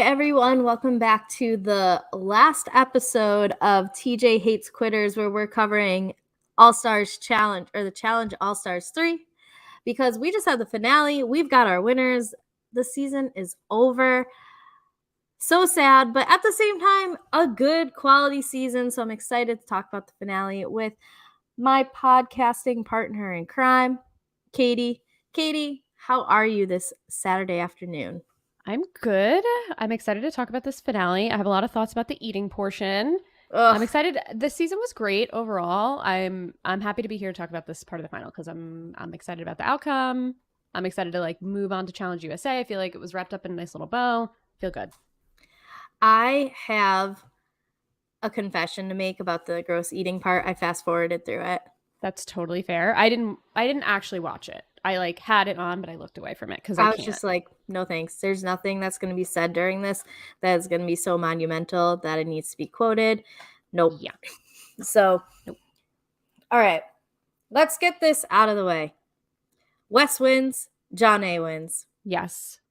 everyone. Welcome back to the last episode of TJ Hates Quitters, where we're covering All-Stars Challenge, or the Challenge All-Stars 3, because we just had the finale. We've got our winners. The season is over. So sad, but at the same time, a good quality season. So I'm excited to talk about the finale with my podcasting partner in crime, Katie. Katie, how are you this Saturday afternoon? I'm good. I'm excited to talk about this finale. I have a lot of thoughts about the eating portion. Ugh. I'm excited. The season was great overall. I'm happy to be here to talk about this part of the final because I'm excited about the outcome. I'm excited to move on to Challenge USA. I feel like it was wrapped up in a nice little bow. Feel good. I have a confession to make about the gross eating part. I fast forwarded through it. That's totally fair. I didn't actually watch it. I had it on, but I looked away from it because I was just like, no thanks. There's nothing that's going to be said during this that is going to be so monumental that it needs to be quoted. Nope. Yeah. So, nope. All right. Let's get this out of the way. Wes wins. Janae wins. Yes.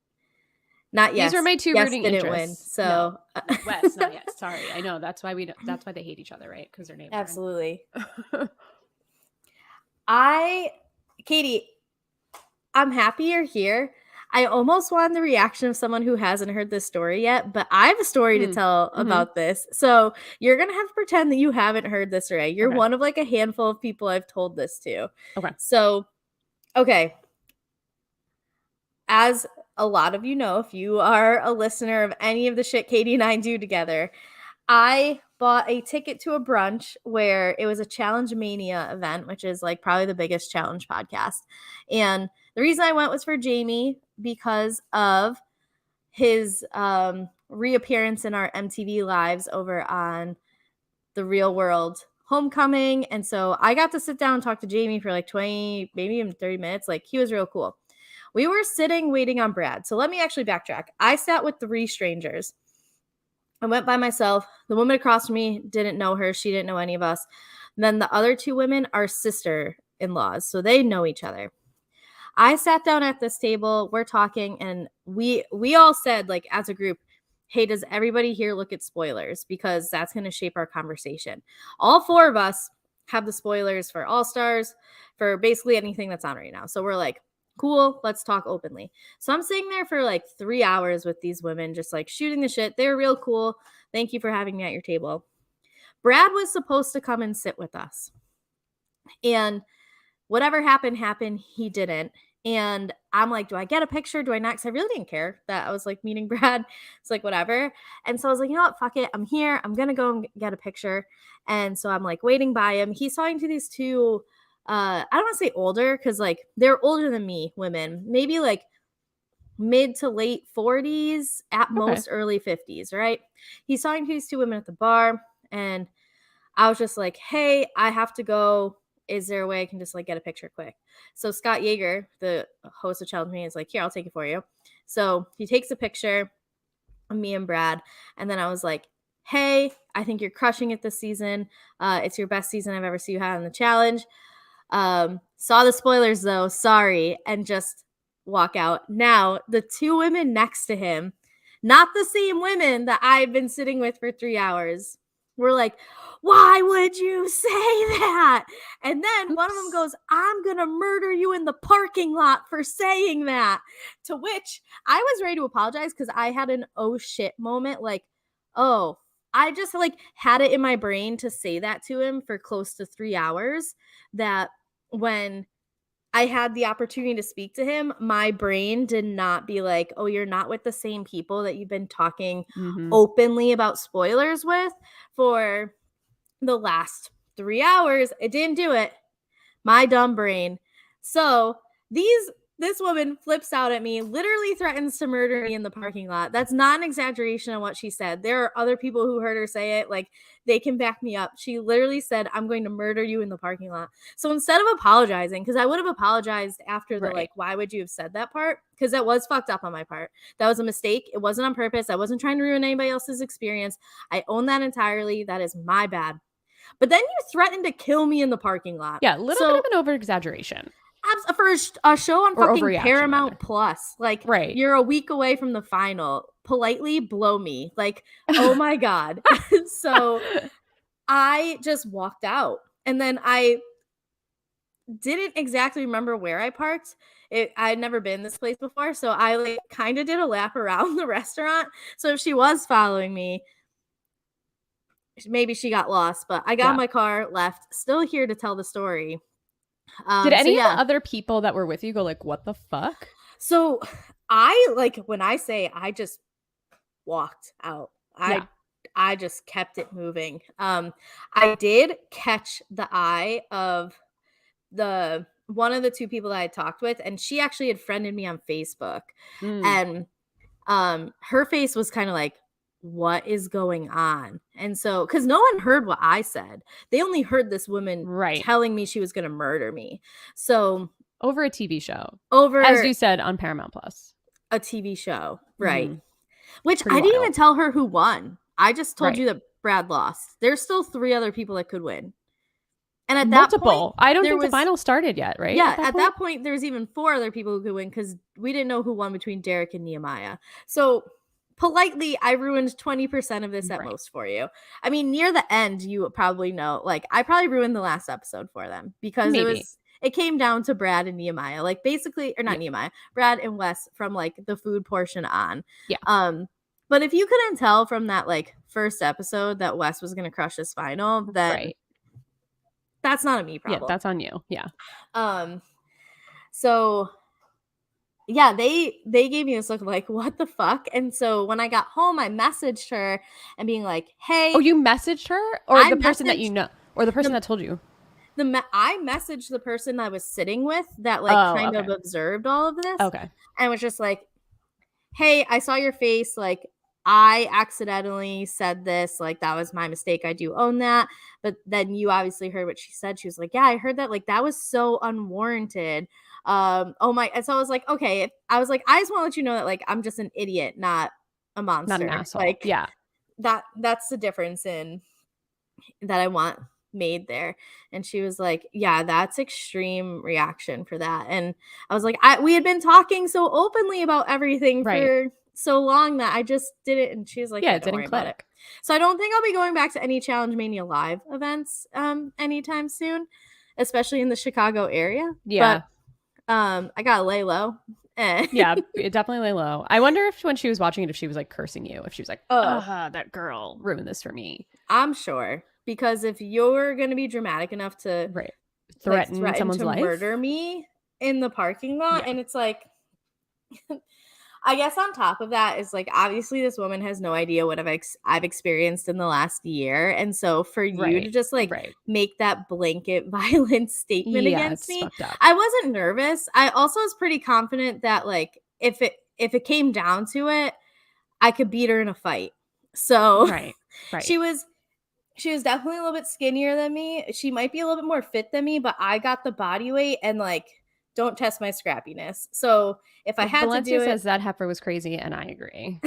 Not yes. These are my two rooting didn't interests. Win. So no. Wes, not yes. Sorry, I know that's why they hate each other, right? Because their names. Absolutely. Katie, I'm happy you're here. I almost want the reaction of someone who hasn't heard this story yet, but I have a story to tell about this. So you're going to have to pretend that you haven't heard this already. You're one of a handful of people I've told this to. Okay. So, okay. As a lot of you know, if you are a listener of any of the shit Katie and I do together, I bought a ticket to a brunch where it was a Challenge Mania event, which is probably the biggest challenge podcast. And the reason I went was for Jamie because of his reappearance in our MTV Lives over on the Real World Homecoming. And so I got to sit down and talk to Jamie for 20, maybe even 30 minutes. He was real cool. We were sitting waiting on Brad. So let me actually backtrack. I sat with 3 strangers. I went by myself. The woman across from me didn't know her. She didn't know any of us. And then the other 2 women are sister-in-laws, so they know each other. I sat down at this table. We're talking, and we all said, as a group, hey, does everybody here look at spoilers? Because that's going to shape our conversation. All 4 of us have the spoilers for All-Stars, for basically anything that's on right now. So we're like, cool, let's talk openly. So I'm sitting there for 3 hours with these women, just shooting the shit. They were real cool. Thank you for having me at your table. Brad was supposed to come and sit with us. And whatever happened, he didn't. And I'm like, do I get a picture? Do I not? Because I really didn't care that I was meeting Brad. It's whatever. And so I was like, you know what? Fuck it. I'm here. I'm going to go and get a picture. And so I'm waiting by him. He's talking to these 2 I don't want to say older because they're older than me, women, maybe mid to late 40s, at most early 50s, right? He's talking to these 2 women at the bar, and I was just like, hey, I have to go. Is there a way I can just get a picture quick? So Scott Yeager, the host of Challenge Me, is here, I'll take it for you. So he takes a picture of me and Brad, and then I was like, hey, I think you're crushing it this season. It's your best season I've ever seen you have in the challenge. Saw the spoilers though, sorry, and just walk out. Now, the 2 women next to him, not the same women that I've been sitting with for 3 hours, were like, why would you say that? And then one of them goes, I'm going to murder you in the parking lot for saying that. To which I was ready to apologize because I had an oh shit moment. I just had it in my brain to say that to him for close to 3 hours, that when I had the opportunity to speak to him, my brain did not be like, oh, you're not with the same people that you've been talking openly about spoilers with for the last 3 hours. It didn't do it. My dumb brain. So this woman flips out at me, literally threatens to murder me in the parking lot. That's not an exaggeration on what she said. There are other people who heard her say it. They can back me up. She literally said, I'm going to murder you in the parking lot. So instead of apologizing, because I would have apologized after the, why would you have said that part? Because that was fucked up on my part. That was a mistake. It wasn't on purpose. I wasn't trying to ruin anybody else's experience. I own that entirely. That is my bad. But then you threatened to kill me in the parking lot. Yeah, a little bit of an over-exaggeration. For a show on Or fucking overreaction, Paramount rather. Plus, like, Right. you're a week away from the final. Politely blow me. Like, oh my God. So I just walked out. And then I didn't exactly remember where I parked. I had never been this place before, so I like kind of did a lap around the restaurant. So if she was following me, maybe she got lost, but I got in Yeah. my car, left, still here to tell the story. Did So any of yeah. the other people that were with you go like, what the fuck? So I like when I say I just walked out. Yeah. I just kept it moving. I did catch the eye of the one of the two people that I talked with, and she actually had friended me on Facebook. Mm. And her face was kind of like, what is going on? And so because no one heard what I said, they only heard this woman Right. telling me she was going to murder me. So Over a TV show. over As you said, on Paramount Plus. a TV show, right? Mhm. Which Pretty I didn't wild. even tell her who won. I just told Right. you that Brad lost. There's still 3 other people that could win. And at that point, Multiple. I don't there think the was final started yet, right? yeah, at that point, there's even 4 other people who could win because we didn't know who won between Derek and Nehemiah. So politely, I ruined 20% of this at Right. most for you. I mean, near the end, you probably know, like, I probably ruined the last episode for them because Maybe. it came down to Brad and Nehemiah, like basically, or not Yeah. Nehemiah, Brad and Wes from like the food portion on. Yeah. But if you couldn't tell from that like first episode that Wes was gonna crush this final, then Right. that's not a me Yeah, problem. that's on you. Yeah. So yeah, they gave me this look of like, what the fuck? And so when I got home, I messaged her and being like, hey. Oh, you messaged her? Or I the person that you messaged know? Or the person the that told you? I messaged the person I was sitting with that like kind okay. of observed all of this. Okay. And was just like, hey, I saw your face. Like, I accidentally said this. Like, that was my mistake. I do own that. But then you obviously heard what she said. She was like, yeah, I heard that. Like, that was so unwarranted. Oh my. And so I was like, okay. I was like, I just want to let you know that, like, I'm just an idiot, not a monster. Not an asshole. Like, yeah. That's the difference in that I want made there. And she was like, yeah, that's extreme reaction for that. And I was like, we had been talking so openly about everything Right. for so long that I just did it. And she was like, Yeah, yeah, it don't didn't worry about it. click. So I don't think I'll be going back to any Challenge Mania live events anytime soon, especially in the Chicago area. Yeah. But I gotta lay low. Yeah, it definitely lay low. I wonder if when she was watching it, if she was like cursing you, if she was like, that girl ruined this for me. I'm sure. Because if you're going to be dramatic enough to right. threaten someone's life, murder me in the parking lot, Yeah. and it's like, I guess on top of that is like, obviously this woman has no idea what I've experienced in the last year. And so for you to just like make that blanket violent statement against me, fucked up. I wasn't nervous. I also was pretty confident that like, if it came down to it, I could beat her in a fight. So Right. she was definitely a little bit skinnier than me. She might be a little bit more fit than me, but I got the body weight and like, don't test my scrappiness. So if I had Valencia to do it, says that heifer was crazy, and I agree.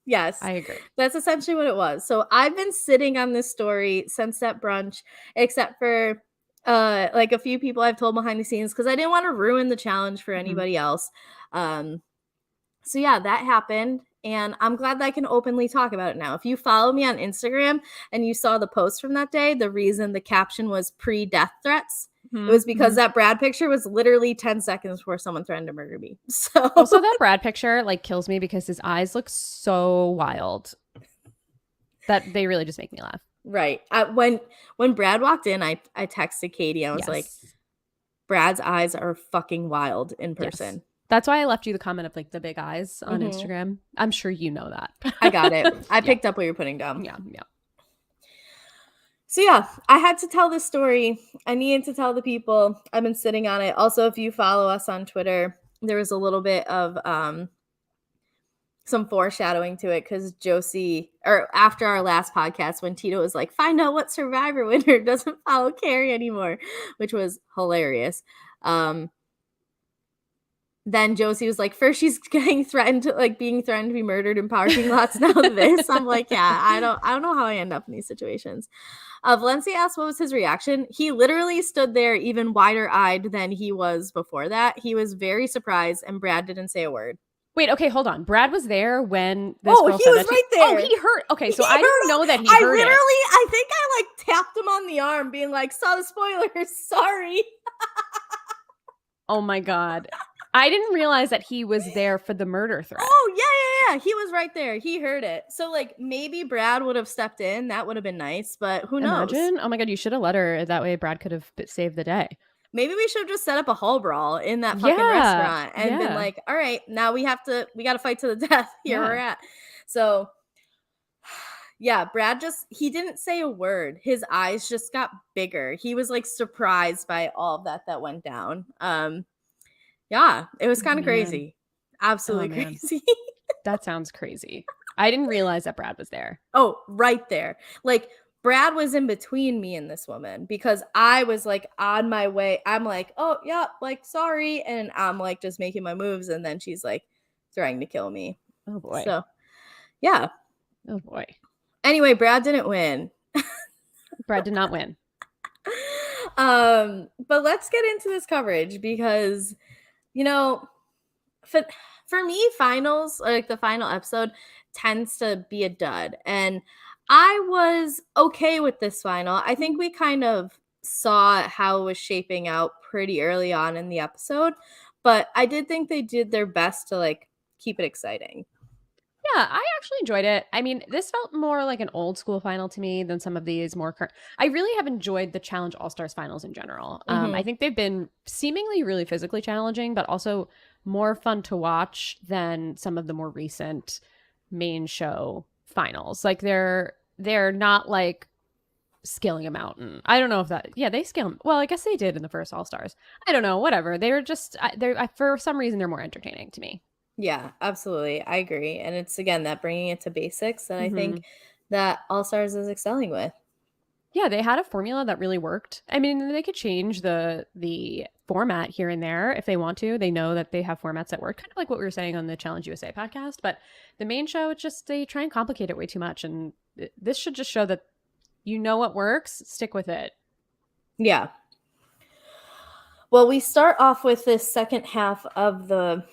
yes, I agree. That's essentially what it was. So I've been sitting on this story since that brunch, except for like a few people I've told behind the scenes because I didn't want to ruin the challenge for anybody else. So yeah, that happened. And I'm glad that I can openly talk about it now. If you follow me on Instagram and you saw the post from that day, the reason the caption was pre-death threats, it was because that Brad picture was literally 10 seconds before someone threatened to murder me. So also, that Brad picture like kills me because his eyes look so wild that they really just make me laugh. Right. When Brad walked in, I texted Katie. I was like, Brad's eyes are fucking wild in person. Yes. That's why I left you the comment of like the big eyes on Instagram. I'm sure you know that. I got it. I picked up what you're putting down. Yeah. So yeah, I had to tell this story. I needed to tell the people. I've been sitting on it. Also, if you follow us on Twitter, there was a little bit of some foreshadowing to it because Josie, or after our last podcast, when Tito was like, find out what Survivor winner doesn't follow Kari anymore, which was hilarious. then Josie was like, first she's getting threatened to like being threatened to be murdered in parking lots. Now this, I'm like, yeah, I don't know how I end up in these situations. Valencia asked what was his reaction. He literally stood there even wider eyed than he was before that. He was very surprised, and Brad didn't say a word. Wait, okay, hold on. Brad was there when this girl he said was that. right Oh, there. he heard. Okay, so He I didn't heard know that he I heard it. I think I like tapped him on the arm, being like, saw the spoilers. Sorry. Oh my God. I didn't realize that he was there for the murder threat. Oh, yeah. He was right there. He heard it. So, like, maybe Brad would have stepped in. That would have been nice, but who knows? Imagine. Oh my God, you should have let her. That way Brad could have saved the day. Maybe we should have just set up a hall brawl in that fucking restaurant and been like, all right, now we got to fight to the death. Here we're at. So, yeah, Brad he didn't say a word. His eyes just got bigger. He was like surprised by all of that went down. Yeah, it was kind of crazy. Absolutely crazy. That sounds crazy. I didn't realize that Brad was there. Oh, right there. Like, Brad was in between me and this woman because I was like on my way. I'm like, oh, yeah, like, sorry. And I'm like just making my moves. And then she's like trying to kill me. Oh, boy. So, yeah. Oh, boy. Anyway, Brad didn't win. Brad did not win. But let's get into this coverage because, you know, for me, finals, like the final episode, tends to be a dud. And I was okay with this final. I think we kind of saw how it was shaping out pretty early on in the episode, but I did think they did their best to like keep it exciting. Yeah, I actually enjoyed it. I mean, this felt more like an old school final to me than some of these more current. I really have enjoyed the Challenge All-Stars finals in general. I think they've been seemingly really physically challenging, but also more fun to watch than some of the more recent main show finals. Like they're not like scaling a mountain. I don't know if that. Yeah, they scale. Well, I guess they did in the first All-Stars. I don't know. Whatever. They're just. For some reason they're more entertaining to me. Yeah, absolutely. I agree. And it's, again, that bringing it to basics that I think that All-Stars is excelling with. Yeah, they had a formula that really worked. I mean, they could change the format here and there if they want to. They know that they have formats that work, kind of like what we were saying on the Challenge USA podcast. But the main show, it's just they try and complicate it way too much. And this should just show that you know what works, stick with it. Yeah. Well, we start off with this second half of the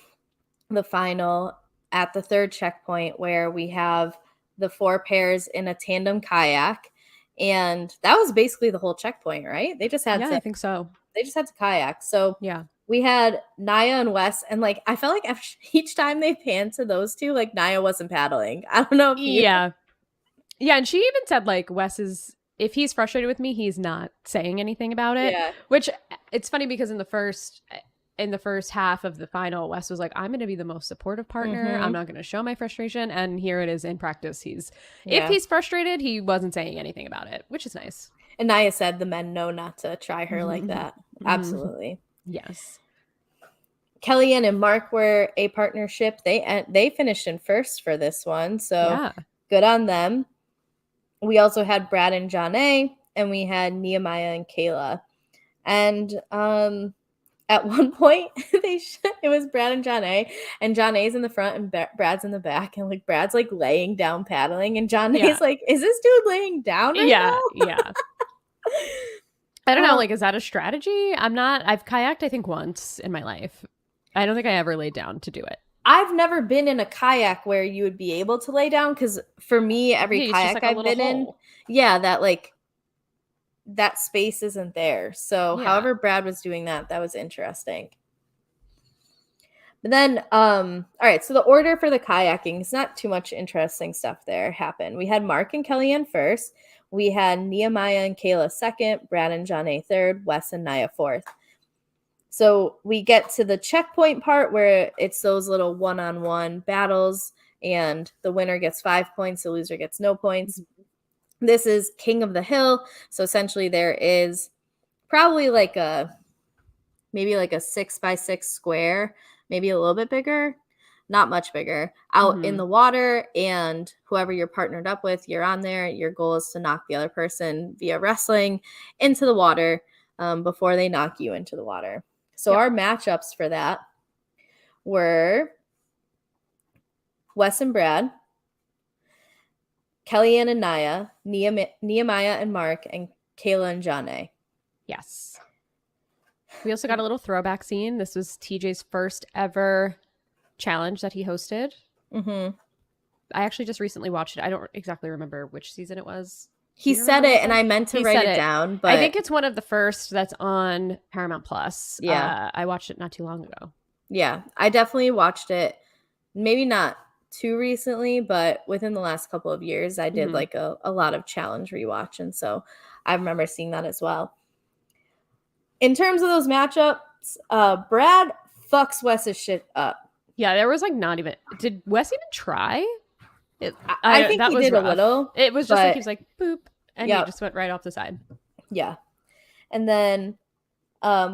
final at the third checkpoint where we have the 4 pairs in a tandem kayak, and that was basically the whole checkpoint, right? They just had I think so. They just had to kayak. So yeah, we had Nia and Wes, and like I felt like each time they panned to those two, like Nia wasn't paddling. I don't know if yeah, and she even said like Wes is, if he's frustrated with me, he's not saying anything about it. Yeah. Which it's funny because in the first half of the final, Wes was like, I'm going to be the most supportive partner. I'm not going to show my frustration. And here it is in practice. If he's frustrated, he wasn't saying anything about it, which is nice. And Nia said the men know not to try her like that. Absolutely. Yes. Kellyanne and Mark were a partnership. They finished in first for this one. So good on them. We also had Brad and Janae, and we had Nehemiah and Kayla. And at one point, it was Brad and Janae's in the front and Brad's in the back, and like Brad's like laying down paddling, and Janae's like, "Is this dude laying down right now?" Yeah. I don't know. Like, is that a strategy? I've kayaked, I think, once in my life. I don't think I ever laid down to do it. I've never been in a kayak where you would be able to lay down, because for me, every kayak I've been in, that space isn't there. So however Brad was doing that was interesting. But then, all right, so the order for the kayaking is not too much interesting stuff there happened. We had Mark and Kellyanne first. We had Nehemiah and Kayla second, Brad and Janae third, Wes and Nia fourth. So we get to the checkpoint part where it's those little one-on-one battles, and the winner gets 5 points, the loser gets no points. This is King of the Hill. So essentially there is probably maybe like a 6x6 square, maybe a little bit bigger, not much bigger, out in the water, and whoever you're partnered up with, you're on there. Your goal is to knock the other person via wrestling into the water before they knock you into the water. So our matchups for that were Wes and Brad, Kellyanne and Nia, Nehemiah and Mark, and Kayla and Janae. Yes. We also got a little throwback scene. This was TJ's first ever challenge that he hosted. Mm-hmm. I actually just recently watched it. I don't exactly remember which season it was. He said it, and I meant to write it down, but I think it's one of the first that's on Paramount Plus. Yeah. I watched it not too long ago. Yeah, I definitely watched it. Maybe not too recently, but within the last couple of years, I did like a lot of challenge rewatch, and so I remember seeing that as well. In terms of those matchups, Brad fucks Wes's shit up. Yeah, there was like not even. Did Wes even try? I think he did rough. A little. It was just like he was like boop, and he just went right off the side. Yeah, and then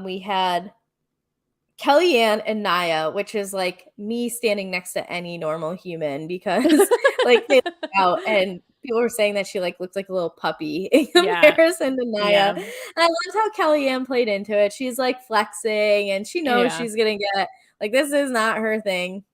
we had Kellyanne and Nia, which is like me standing next to any normal human because like they look out and people were saying that she like looks like a little puppy in comparison to Nia. Yeah. And I loved how Kellyanne played into it. She's like flexing and she knows she's gonna get like this is not her thing,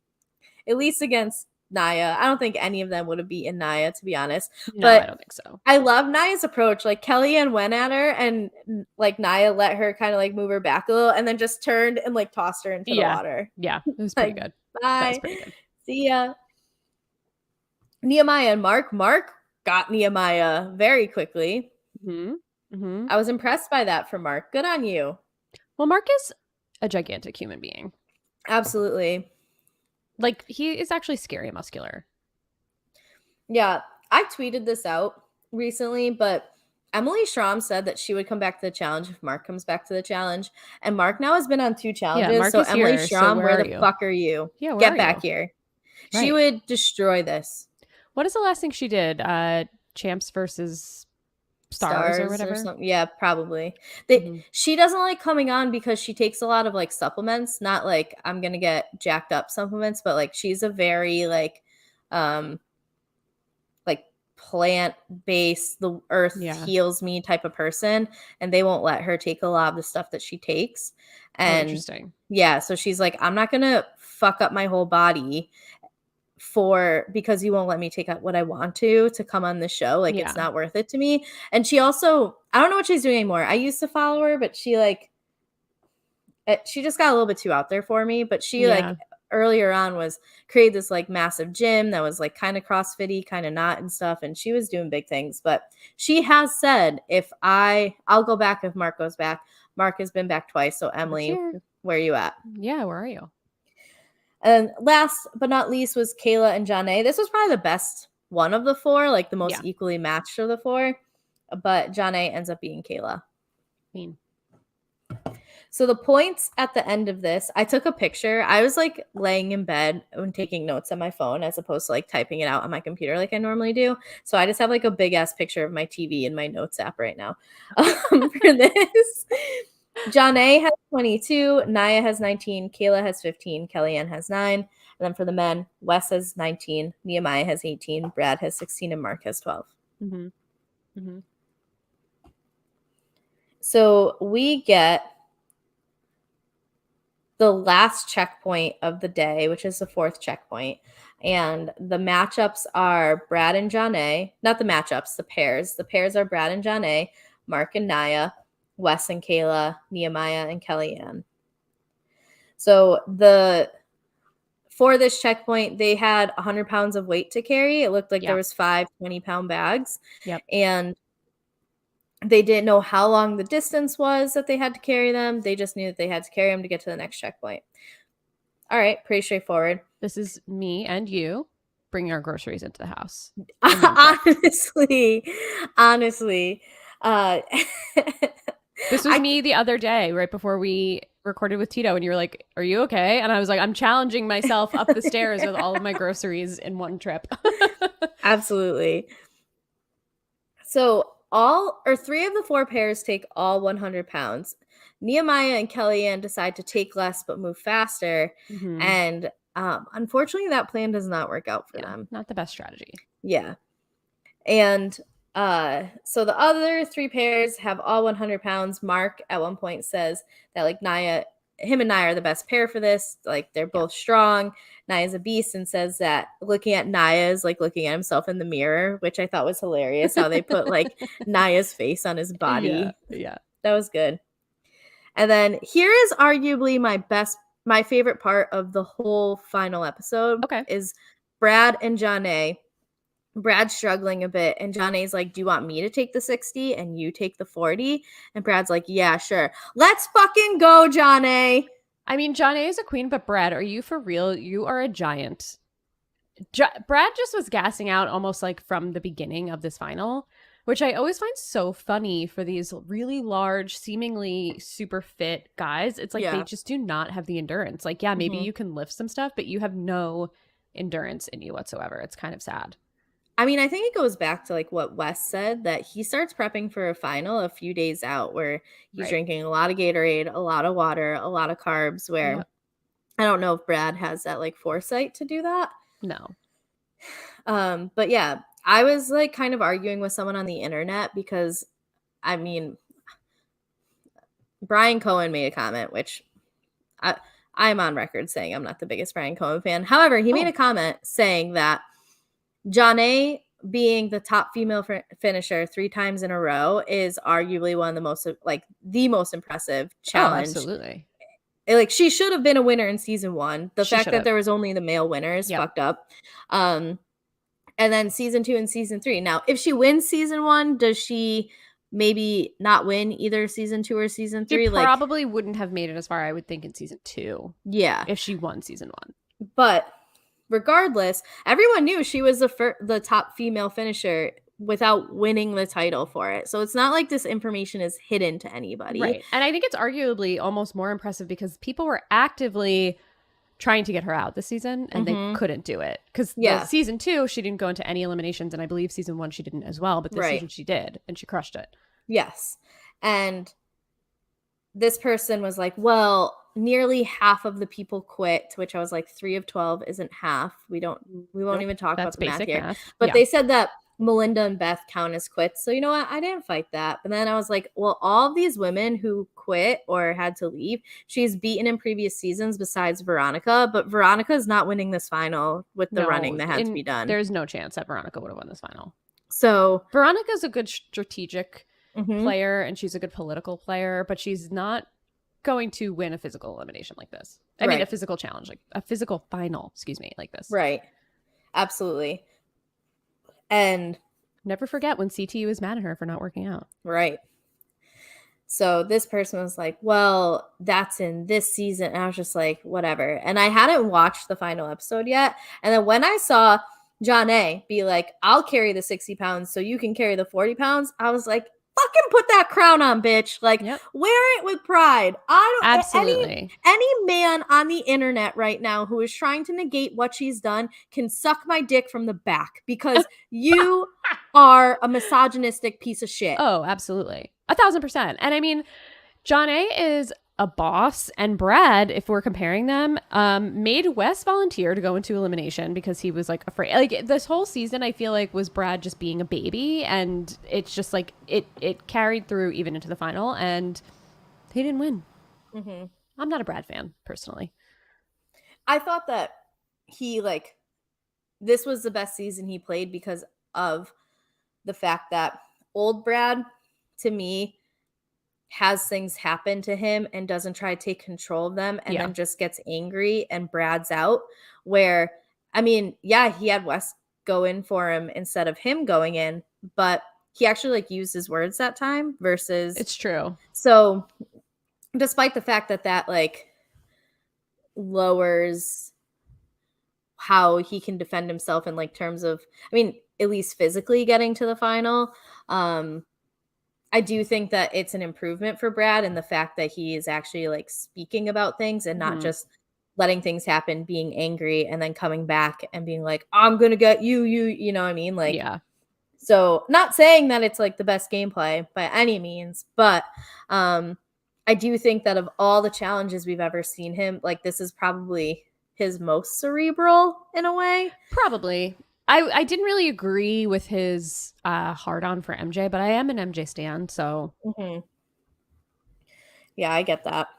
at least against Nia. I don't think any of them would have beaten Nia, to be honest. No, but I don't think so. I love Nia's approach. Like Kellyanne went at her and like Nia let her kind of like move her back a little and then just turned and like tossed her into the water. Yeah, it was pretty good. Bye. That was pretty good. See ya. Nehemiah and Mark. Mark got Nehemiah very quickly. I was impressed by that for Mark. Good on you. Well, Mark is a gigantic human being. Absolutely. Like, he is actually scary and muscular. Yeah, I tweeted this out recently, but Emily Schramm said that she would come back to the challenge if Mark comes back to the challenge. And Mark now has been on 2 challenges. Yeah, so Emily Schramm, so where the fuck are you? Yeah, get back here. Right. She would destroy this. What is the last thing she did? Champs versus Stars or whatever? Yeah, probably. She doesn't like coming on because she takes a lot of like supplements, not like I'm going to get jacked up supplements, but like she's a very like plant-based, the earth heals me type of person, and they won't let her take a lot of the stuff that she takes. And interesting. Yeah, so she's like, I'm not going to fuck up my whole body because you won't let me take out what I want to come on the show. Like it's not worth it to me. And she also, I don't know what she's doing anymore. I used to follow her, but she just got a little bit too out there for me. But she like earlier on created this like massive gym that was like kind of CrossFit-y, kind of not and stuff. And she was doing big things, but she has said, I'll go back if Mark goes back. Mark has been back twice. So Emily, where are you at? Yeah. Where are you? And last but not least was Kayla and Janae. This was probably the best one of the 4, like the most equally matched of the 4. But Janae ends up being Kayla. So the points at the end of this, I took a picture. I was like laying in bed and taking notes on my phone as opposed to like typing it out on my computer like I normally do. So I just have like a big ass picture of my TV in my notes app right now for this. Janae has 22, Nia has 19, Kayla has 15, Kellyanne has 9. And then for the men, Wes has 19, Nehemiah has 18, Brad has 16, and Mark has 12. So we get the last checkpoint of the day, which is the 4th checkpoint. And the matchups are Brad and Janae. Not the matchups, the pairs. The pairs are Brad and Janae, Mark and Nia, Wes and Kayla, Nehemiah and Kellyanne. So for this checkpoint, they had 100 pounds of weight to carry. It looked like there was 5 20-pound bags. Yep. And they didn't know how long the distance was that they had to carry them. They just knew that they had to carry them to get to the next checkpoint. All right, pretty straightforward. This is me and you bringing our groceries into the house. Honestly. This was me the other day, right before we recorded with Tito, and you were like, are you okay? And I was like, I'm challenging myself up the stairs with all of my groceries in one trip. Absolutely. So 3 of the 4 pairs take all 100 pounds. Nehemiah and Kellyanne decide to take less but move faster. And unfortunately, that plan does not work out for them. Not the best strategy. Yeah. And so the other 3 pairs have all 100 pounds. Mark at one point says that like Nia him and Nia are the best pair for this. Like, they're both strong. Nia's a beast, and says that looking at Nia is like looking at himself in the mirror, which I thought was hilarious. How they put like Nia's face on his body. Yeah. That was good. And then here is arguably my favorite part of the whole final episode. Okay. Is Brad and Janae. Brad's struggling a bit, and Janae's like, do you want me to take the 60 and you take the 40? And Brad's like, yeah, sure. Let's fucking go, Janae. I mean, Janae is a queen, but Brad, are you for real? You are a giant. Brad just was gassing out almost like from the beginning of this final, which I always find so funny for these really large, seemingly super fit guys. It's like they just do not have the endurance. Like, yeah, maybe you can lift some stuff, but you have no endurance in you whatsoever. It's kind of sad. I mean, I think it goes back to like what Wes said, that he starts prepping for a final a few days out, where he's drinking a lot of Gatorade, a lot of water, a lot of carbs, where I don't know if Brad has that like foresight to do that. No. But yeah, I was like kind of arguing with someone on the internet because, I mean, Brian Cohen made a comment, which I'm on record saying I'm not the biggest Brian Cohen fan. However, he made a comment saying that Janae being the top female finisher 3 times in a row is arguably one of the most, like, the most impressive challenge. Oh, absolutely. Like, she should have been a winner in season 1. The fact that there was only the male winners fucked up. And then season 2 and season 3. Now, if she wins season 1, does she maybe not win either season 2 or season 3? She probably wouldn't have made it as far, I would think, in season 2. Yeah. If she won season 1. But regardless, everyone knew she was the top female finisher without winning the title for it. So it's not like this information is hidden to anybody. Right. And I think it's arguably almost more impressive because people were actively trying to get her out this season, and they couldn't do it. Because season 2, she didn't go into any eliminations, and I believe season 1 she didn't as well, but this season she did, and she crushed it. Yes. And this person was like, well, nearly half of the people quit, to which I was like, 3 of 12 isn't half. We won't even talk about the math here. But they said that Melinda and Beth count as quits. So you know what? I didn't fight that. But then I was like, well, all of these women who quit or had to leave, she's beaten in previous seasons besides Veronica. But Veronica is not winning this final with the running that had to be done. There's no chance that Veronica would have won this final. So Veronica's a good strategic player, and she's a good political player, but she's not going to win a physical elimination like this. I mean, a physical challenge, like a physical final, like this. Right. Absolutely. And never forget when CTU is mad at her for not working out. Right. So this person was like, well, that's in this season. And I was just like, whatever. And I hadn't watched the final episode yet. And then when I saw Janae be like, I'll carry the 60 pounds so you can carry the 40 pounds, I was like, fucking put that crown on, bitch. Like, wear it with pride. I don't. Absolutely. Any man on the internet right now who is trying to negate what she's done can suck my dick from the back, because you are a misogynistic piece of shit. Oh, absolutely. 1,000%. And I mean, Janae is a boss, and Brad, if we're comparing them, made Wes volunteer to go into elimination because he was like afraid. Like, this whole season, I feel like was Brad just being a baby, and it's just like it carried through even into the final, and he didn't win. I'm not a Brad fan personally. I thought that this was the best season he played because of the fact that old Brad, to me, has things happen to him and doesn't try to take control of them, and then just gets angry and Brad's out. Where, I mean, he had Wes go in for him instead of him going in, but he actually used his words that time versus. It's true. So despite the fact that lowers how he can defend himself in terms of, I mean, at least physically getting to the final, I do think that it's an improvement for Brad in the fact that he is actually speaking about things and not just letting things happen, being angry, and then coming back and being like, I'm going to get you know what I mean? So not saying that it's the best gameplay by any means, but I do think that of all the challenges we've ever seen him, this is probably his most cerebral in a way. Probably. I didn't really agree with his hard-on for MJ, but I am an MJ stan, so. Yeah, I get that.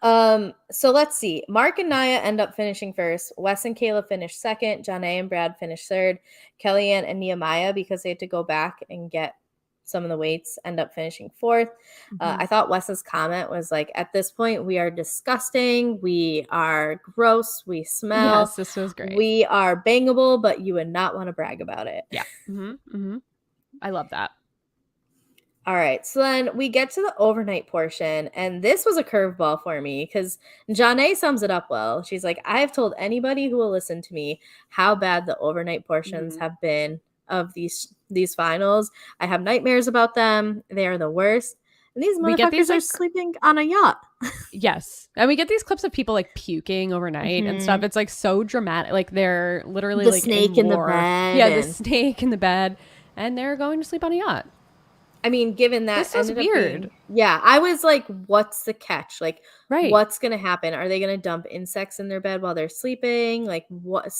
So let's see. Mark and Nia end up finishing first. Wes and Kayla finished second. Janae and Brad finished third. Kellyanne and Nehemiah, because they had to go back and get some of the weights, end up finishing fourth. I thought Wes's comment was like, at this point, we are disgusting. We are gross. We smell. Yes, this was great. We are bangable, but you would not want to brag about it. Yeah. I love that. All right, so then we get to the overnight portion, and this was a curveball for me because Janae sums it up well. She's like, I have told anybody who will listen to me how bad the overnight portions have been of these finals. I have nightmares about them. They are the worst. And these motherfuckers are sleeping on a yacht. Yes. And we get these clips of people like puking overnight and stuff. It's like so dramatic. Like they're literally the like snake in the bed. Yeah, the snake in the bed. And they're going to sleep on a yacht. I mean, given that this was weird. Yeah, I was like, what's the catch? Like, right. What's going to happen? Are they going to dump insects in their bed while they're sleeping? Like,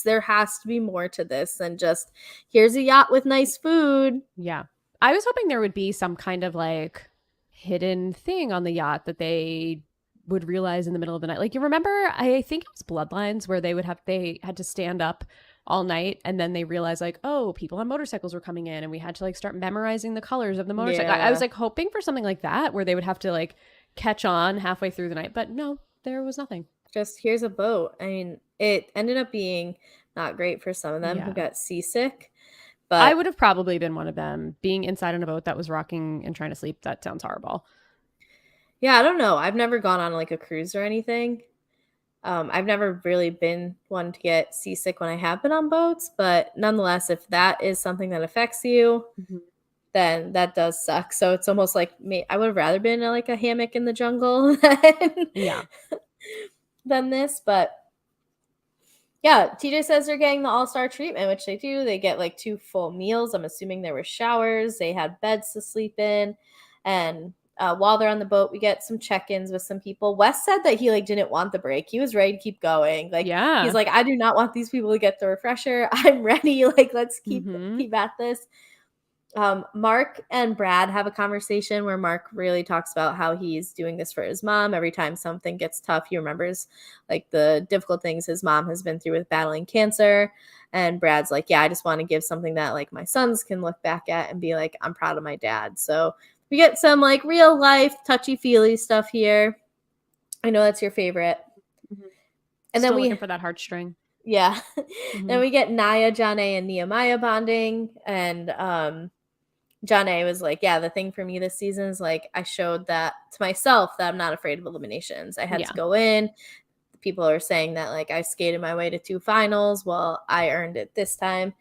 there has to be more to this than just, here's a yacht with nice food. Yeah. I was hoping there would be some kind of like hidden thing on the yacht that they would realize in the middle of the night. Like, you remember, I think it was Bloodlines where they had to stand up all night, and then they realized like, oh, people on motorcycles were coming in, and we had to like start memorizing the colors of the motorcycle. I was like hoping for something like that where they would have to like catch on halfway through the night, but no, there was nothing. Just here's a boat. I mean, it ended up being not great for some of them who got seasick. But I would have probably been one of them. Being inside on a boat that was rocking and trying to sleep, that sounds horrible. Yeah, I don't know. I've never gone on like a cruise or anything. I've never really been one to get seasick when I have been on boats, but nonetheless, if that is something that affects you, then that does suck. So it's almost like I would have rather been in like a hammock in the jungle than this. But yeah, TJ says they're getting the all-star treatment, which they do. They get like 2 full meals. I'm assuming there were showers. They had beds to sleep in, and while they're on the boat, we get some check-ins with some people. Wes said that he like didn't want the break. He was ready to keep going. Like, he's like, I do not want these people to get the refresher. I'm ready. Like, let's keep at this. Mark and Brad have a conversation where Mark really talks about how he's doing this for his mom. Every time something gets tough, he remembers like the difficult things his mom has been through with battling cancer. And Brad's like, yeah, I just want to give something that like my sons can look back at and be like, I'm proud of my dad. So we get some like real life touchy-feely stuff here. I know that's your favorite. And then we looking for that heartstring. Yeah. Then we get Nia, Janae, and Nehemiah bonding. And Janae was like, yeah, the thing for me this season is like I showed that to myself that I'm not afraid of eliminations. I had to go in. People are saying that like I skated my way to 2 finals. Well, I earned it this time.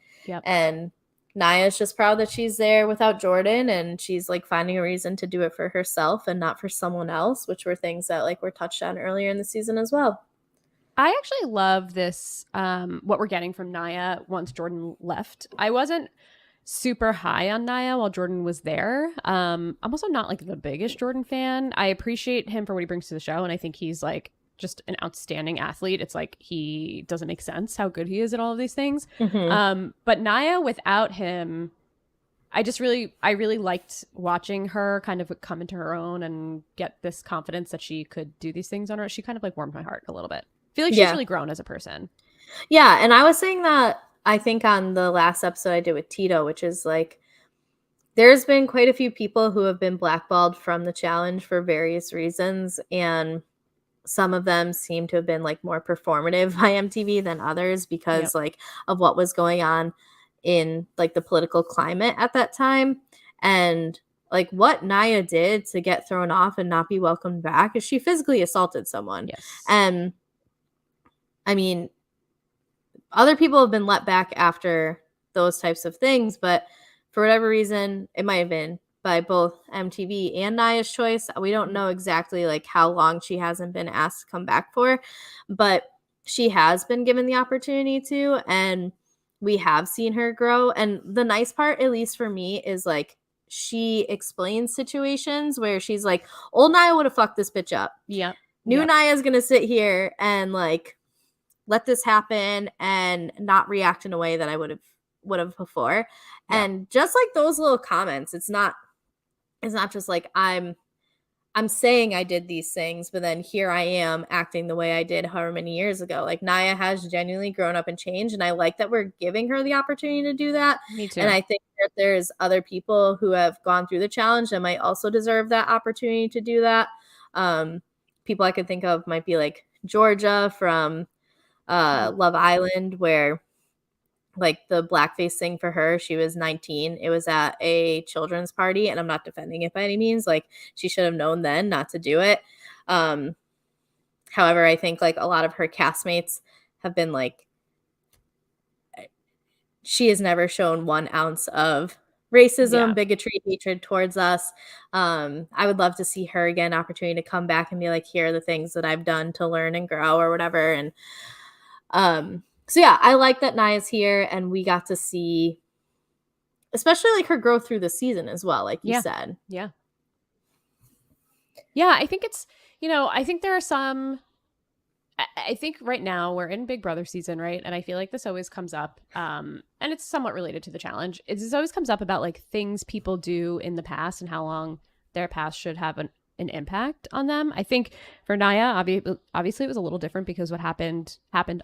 And Nia's just proud that she's there without Jordan, and she's like finding a reason to do it for herself and not for someone else, which were things that like were touched on earlier in the season as well. I actually love this, what we're getting from Nia once Jordan left. I wasn't super high on Nia while Jordan was there. I'm also not like the biggest Jordan fan. I appreciate him for what he brings to the show, and I think he's like just an outstanding athlete. It's like he doesn't make sense how good he is at all of these things. But Nia, without him, I really liked watching her kind of come into her own and get this confidence that she could do these things on her. She kind of like warmed my heart a little bit. I feel like she's really grown as a person. Yeah, and I was saying that I think on the last episode I did with Tito, which is like there's been quite a few people who have been blackballed from the challenge for various reasons, and some of them seem to have been like more performative by MTV than others because like of what was going on in like the political climate at that time. And like what Nia did to get thrown off and not be welcomed back is she physically assaulted someone. And I mean, other people have been let back after those types of things, but for whatever reason, it might have been by both MTV and Nia's choice. We don't know exactly like how long she hasn't been asked to come back for, but she has been given the opportunity to, and we have seen her grow. And the nice part, at least for me, is like she explains situations where she's like, old Nia would have fucked this bitch up. New Nia's gonna sit here and like let this happen and not react in a way that I would have before. And just like those little comments, it's not just like I'm I'm saying I did these things, but then here I am acting the way I did however many years ago. Like Nia has genuinely grown up and changed, and I like that we're giving her the opportunity to do that. Me And too. I think that there's other people who have gone through the challenge that might also deserve that opportunity to do that. People I could think of might be like Georgia from Love Island, where like the blackface thing for her, she was 19. It was at a children's party, and I'm not defending it by any means. Like she should have known then not to do it. Um, However, I think like a lot of her castmates have been like, she has never shown 1 ounce of racism, bigotry, hatred towards us. I would love to see her again, opportunity to come back and be like, here are the things that I've done to learn and grow or whatever. And so yeah, I like that Nia's here, and we got to see especially like her growth through the season as well, like you said. Yeah. Yeah, I think it's, I think there are some, I think right now we're in Big Brother season, right? And I feel like this always comes up, and it's somewhat related to the challenge. This always comes up about like things people do in the past and how long their past should have an impact on them. I think for Nia, obviously it was a little different because what happened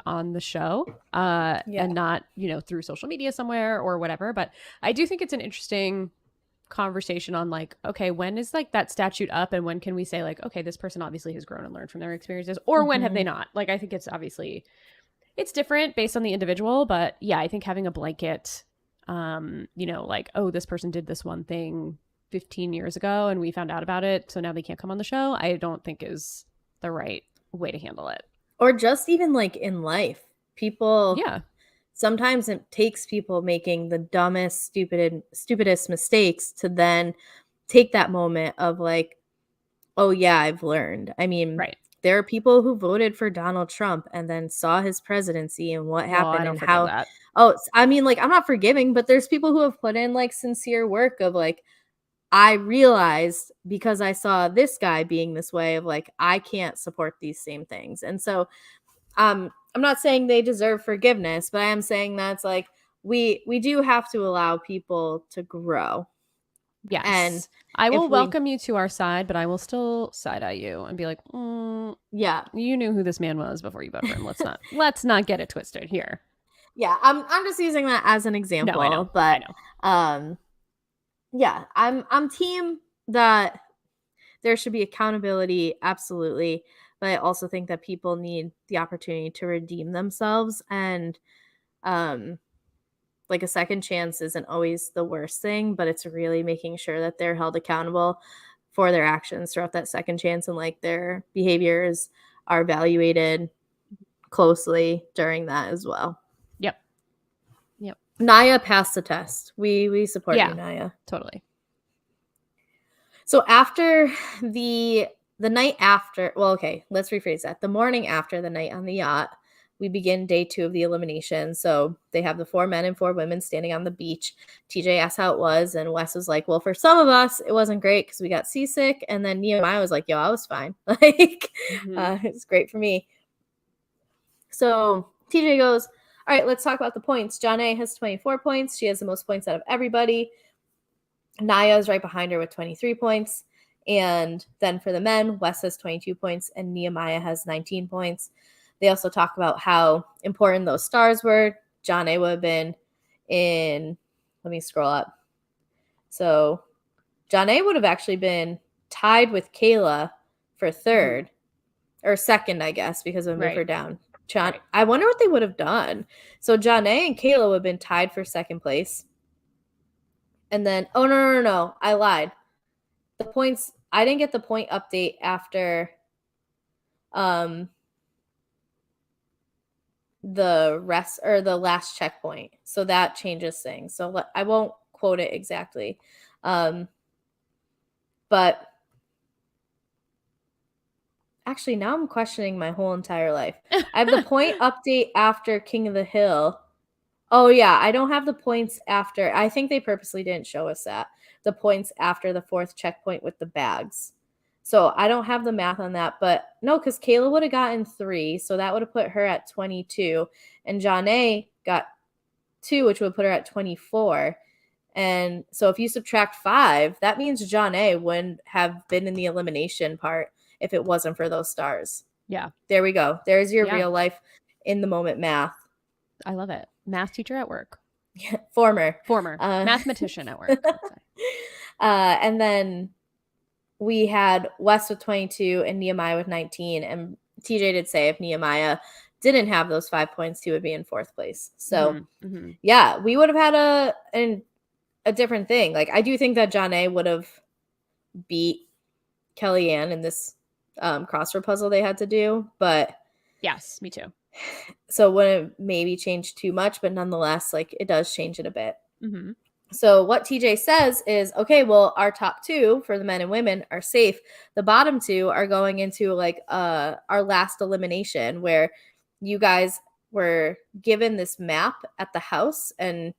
on the show, and not, through social media somewhere or whatever. But I do think it's an interesting conversation on like, okay, when is like that statute up, and when can we say like, okay, this person obviously has grown and learned from their experiences, or when have they not? Like, I think it's obviously, it's different based on the individual, but yeah, I think having a blanket, like, oh, this person did this one thing 15 years ago and we found out about it, so now they can't come on the show, I don't think is the right way to handle it. Or just even like in life, people, sometimes it takes people making the dumbest, stupidest mistakes to then take that moment of like, oh yeah, I've learned. I mean, there are people who voted for Donald Trump and then saw his presidency and what happened and how that. I mean, like, I'm not forgiving, but there's people who have put in like sincere work of like, I realized because I saw this guy being this way of like, I can't support these same things. And so I'm not saying they deserve forgiveness, but I am saying that's like we do have to allow people to grow. Yes. And I will welcome you to our side, but I will still side eye you and be like, yeah, you knew who this man was before you voted for him. Let's not get it twisted here. Yeah, I'm just using that as an example. No, I know. But yeah, I'm team that there should be accountability, absolutely. But I also think that people need the opportunity to redeem themselves, and like a second chance isn't always the worst thing, but it's really making sure that they're held accountable for their actions throughout that second chance, and like their behaviors are evaluated closely during that as well. Yep. Nia passed the test. We support you, Nia. Totally. So after the night after, well, okay, let's rephrase that. The morning after the night on the yacht, we begin day 2 of the elimination. So they have the 4 men and 4 women standing on the beach. TJ asked how it was, and Wes was like, well, for some of us, it wasn't great because we got seasick. And then Nehemiah was like, yo, I was fine. Like, it's great for me. So TJ goes, all right, let's talk about the points. Janae has 24 points. She has the most points out of everybody. Nia is right behind her with 23 points. And then for the men, Wes has 22 points and Nehemiah has 19 points. They also talk about how important those stars were. Janae would have been in, let me scroll up. So Janae would have actually been tied with Kayla for third or second, I guess, because I moved her down. I wonder what they would have done. So Janae and Kayla would have been tied for second place. And then, oh, no. I lied. The points, I didn't get the point update after the rest or the last checkpoint. So that changes things. So I won't quote it exactly. But actually, now I'm questioning my whole entire life. I have the point update after King of the Hill. Oh, yeah. I don't have the points after. I think they purposely didn't show us that. The points after the 4th checkpoint with the bags. So I don't have the math on that. But no, because Kayla would have gotten 3. So that would have put her at 22. And Janae got 2, which would put her at 24. And so if you subtract 5, that means Janae wouldn't have been in the elimination part if it wasn't for those stars. Yeah. There we go. There's your Yeah. real life in the moment math. I love it. Math teacher at work. Former mathematician at work. Let's say. And then we had Wes with 22 and Nehemiah with 19. And TJ did say if Nehemiah didn't have those 5 points, he would be in 4th place. So yeah, we would have had a different thing. Like, I do think that Janae would have beat Kellyanne in this crossword puzzle they had to do, but yes, me too. So it wouldn't maybe change too much, but nonetheless, like, it does change it a bit. Mm-hmm. So what TJ says is, okay, well, our top 2 for the men and women are safe. The bottom 2 are going into like our last elimination, where you guys were given this map at the house and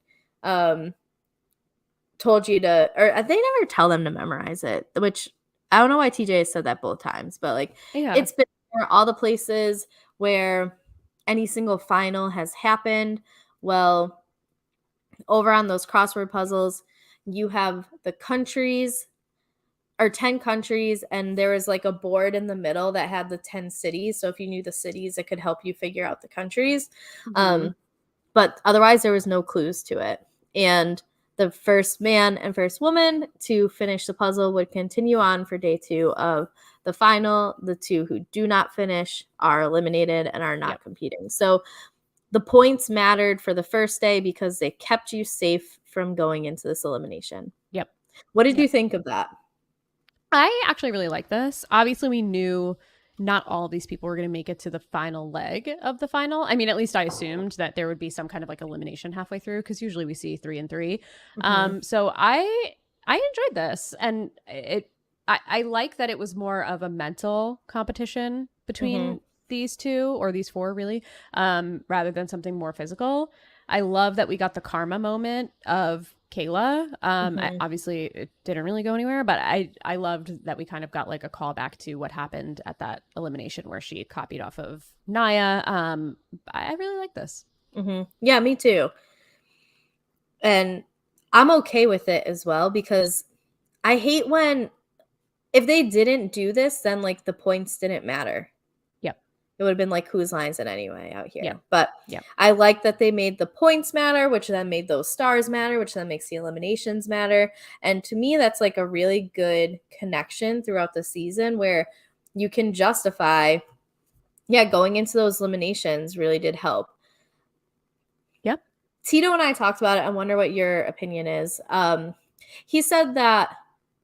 told you to, or they never tell them to memorize it, which I don't know why TJ said that both times, but like, it's been all the places where any single final has happened. Well, over on those crossword puzzles, you have the countries, or 10 countries, and there was like a board in the middle that had the 10 cities. So if you knew the cities, it could help you figure out the countries. But otherwise, there was no clues to it. And the first man and first woman to finish the puzzle would continue on for day 2 of the final. The 2 who do not finish are eliminated and are not competing. So the points mattered for the first day because they kept you safe from going into this elimination. Yep. What did you think of that? I actually really like this. Obviously, we knew not all of these people were going to make it to the final leg of the final. I mean, at least I assumed that there would be some kind of like elimination halfway through, because usually we see 3 and 3. So I enjoyed this, and I like that it was more of a mental competition between these 2, or these 4 really, rather than something more physical. I love that we got the karma moment of Kayla. Obviously it didn't really go anywhere, but I loved that we kind of got like a callback to what happened at that elimination where she copied off of Nia. I really like this. Yeah, me too. And I'm okay with it as well, because I hate when, if they didn't do this, then like the points didn't matter. It would have been like, whose line is it anyway out here? But I like that they made the points matter, which then made those stars matter, which then makes the eliminations matter. And to me, that's like a really good connection throughout the season, where you can justify, going into those eliminations really did help. Tito and I talked about it. I wonder what your opinion is. He said that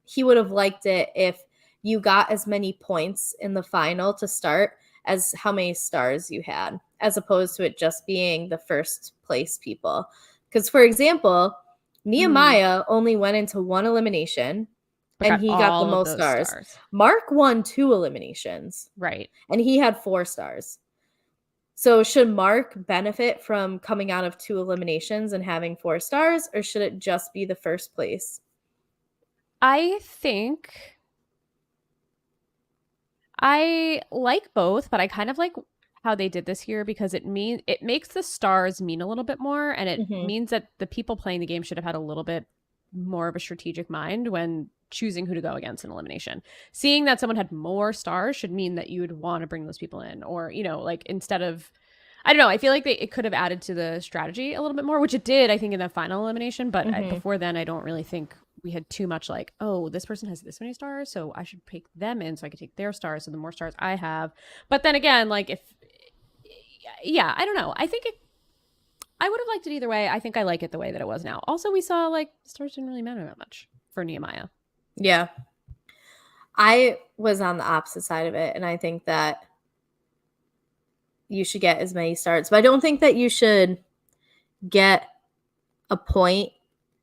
he would have liked it if you got as many points in the final to start as how many stars you had, as opposed to it just being the first place people. Because, for example, Nehemiah only went into 1 elimination, and he got the most stars. Mark won 2 eliminations. Right. And he had 4 stars. So should Mark benefit from coming out of 2 eliminations and having 4 stars, or should it just be the first place? I think I like both, but I kind of like how they did this here, because it makes the stars mean a little bit more, and it means that the people playing the game should have had a little bit more of a strategic mind when choosing who to go against in elimination. Seeing that someone had more stars should mean that you would want to bring those people in, or, you know, like, instead of, I don't know, I feel like it could have added to the strategy a little bit more, which it did, I think, in the final elimination. But before then, I don't really think we had too much like, oh, this person has this many stars, so I should pick them in so I could take their stars. So the more stars I have. But then again, like, I don't know. I think I would have liked it either way. I think I like it the way that it was now. Also, we saw like stars didn't really matter that much for Nehemiah. Yeah. I was on the opposite side of it, and I think that you should get as many stars. But I don't think that you should get a point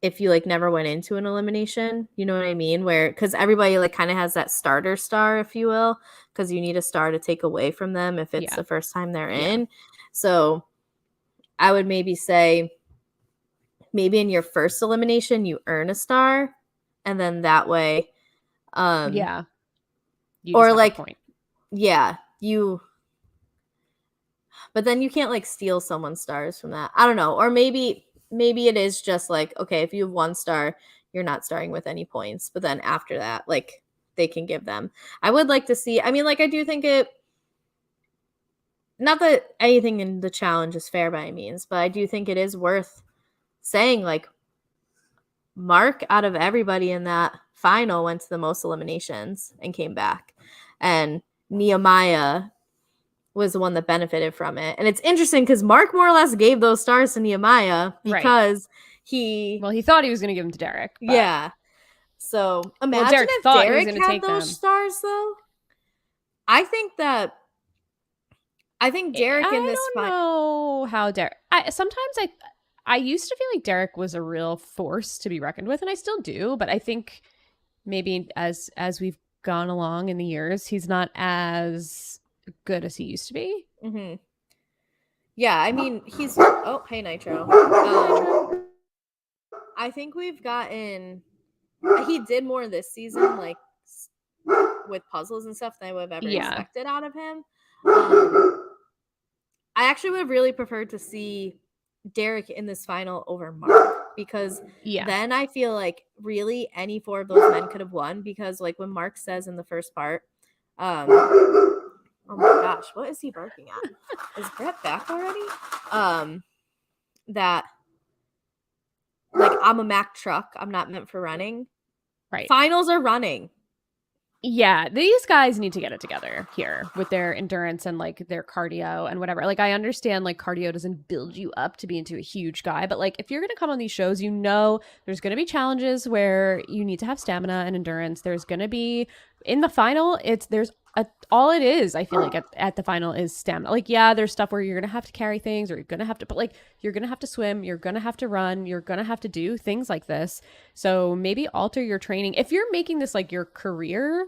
if you like never went into an elimination. You know what I mean? Where, because everybody like kind of has that starter star, if you will, because you need a star to take away from them if it's the first time they're in. So I would maybe say, maybe in your first elimination you earn a star, and then that way you or like point. But then you can't like steal someone's stars from that. I don't know. Or maybe maybe it is just like, okay, if you have 1 star, you're not starting with any points. But then after that, like, they can give them. I would like to see, I mean, like, I do think it, not that anything in the challenge is fair by any means, but I do think it is worth saying, like, Mark, out of everybody in that final, went to the most eliminations and came back. And Nehemiah was the one that benefited from it. And it's interesting because Mark more or less gave those stars to Nehemiah because he thought he was going to give them to Derek. But... yeah. So imagine Derek if thought Derek he was gonna had take those them. stars, though. I think Derek in this I don't know how Derek. I used to feel like Derek was a real force to be reckoned with, and I still do. But I think maybe as we've gone along in the years, he's not as good as he used to be. Mm-hmm. Yeah, I mean, he's... Oh, hey, Nitro. I think we've gotten... He did more this season, like, with puzzles and stuff than I would have ever expected out of him. I actually would have really preferred to see Derek in this final over Mark, because then I feel like really any 4 of those men could have won, because like when Mark says in the first part, oh my gosh, what is he barking at? Is Brett back already? That like, I'm a Mack truck, I'm not meant for running. Right. Finals are running. Yeah, these guys need to get it together here with their endurance and like their cardio and whatever. Like, I understand like cardio doesn't build you up to be into a huge guy, but like if you're going to come on these shows, you know there's going to be challenges where you need to have stamina and endurance. There's going to be in the final, all it is, I feel like at the final is stamina. Like, yeah, there's stuff where you're going to have to carry things, or you're going to have to, but like you're going to have to swim, you're going to have to run, you're going to have to do things like this. So maybe alter your training. If you're making this like your career,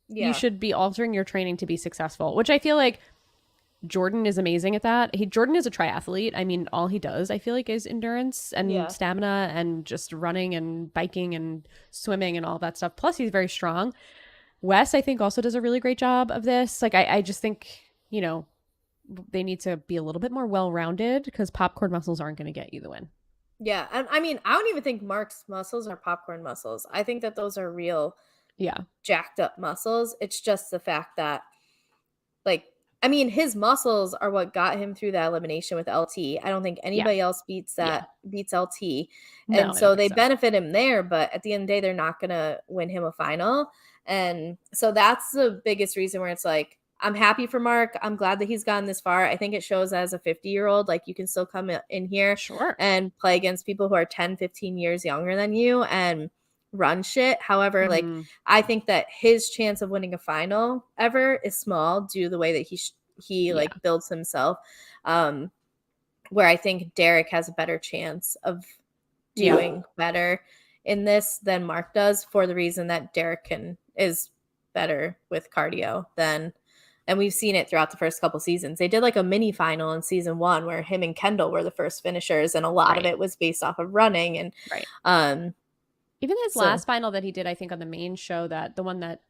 you should be altering your training to be successful, which I feel like Jordan is amazing at that. Jordan is a triathlete. I mean, all he does, I feel like, is endurance and stamina and just running and biking and swimming and all that stuff. Plus, he's very strong. Wes, I think, also does a really great job of this. Like, I just think, you know, they need to be a little bit more well-rounded, because popcorn muscles aren't going to get you the win. Yeah. And I mean, I don't even think Mark's muscles are popcorn muscles. I think that those are real, jacked up muscles. It's just the fact that, like, I mean, his muscles are what got him through that elimination with LT. I don't think anybody else beats LT. And so they benefit him there, but at the end of the day, they're not going to win him a final. And so that's the biggest reason where it's like, I'm happy for Mark. I'm glad that he's gotten this far. I think it shows as a 50-year-old, like, you can still come in here and play against people who are 10, 15 years younger than you and run shit. However, like, I think that his chance of winning a final ever is small due to the way that he like builds himself. Where I think Derek has a better chance of doing better in this than Mark does, for the reason that Derek is better with cardio than, and we've seen it throughout the first couple seasons. They did like a mini final in season 1 where him and Kendall were the first finishers, and a lot of it was based off of running. And even his last final that he did, I think, on the main show, that the one that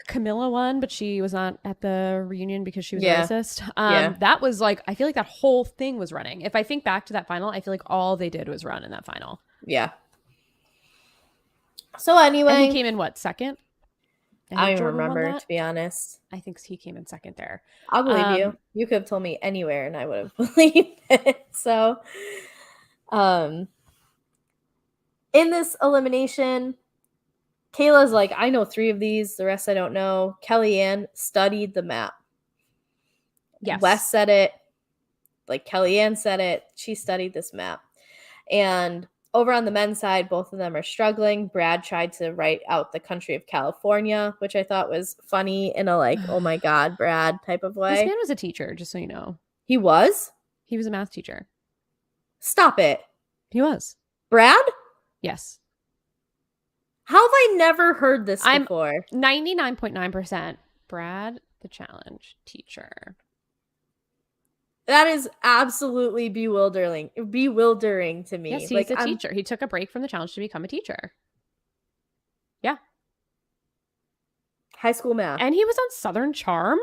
Camilla won, but she was not at the reunion because she was a racist. That was like, I feel like that whole thing was running. If I think back to that final, I feel like all they did was run in that final. Yeah. So anyway, and he came in what, second? I don't remember, to be honest. I think he came in second there. I'll believe you. You could have told me anywhere and I would have believed it. So, in this elimination, Kayla's like, I know 3 of these, the rest I don't know. Kellyanne studied the map. Yes. Wes said it. Like, Kellyanne said it. She studied this map. And over on the men's side, both of them are struggling. Brad tried to write out the country of California, which I thought was funny in a like, oh my God, Brad type of way. This man was a teacher, just so you know. He was? He was a math teacher. Stop it. He was. Brad? Yes. How have I never heard this before? 99.9% Brad the challenge teacher. That is absolutely bewildering to me. Yes, he's a teacher. He took a break from the challenge to become a teacher. Yeah. High school math. And he was on Southern Charm?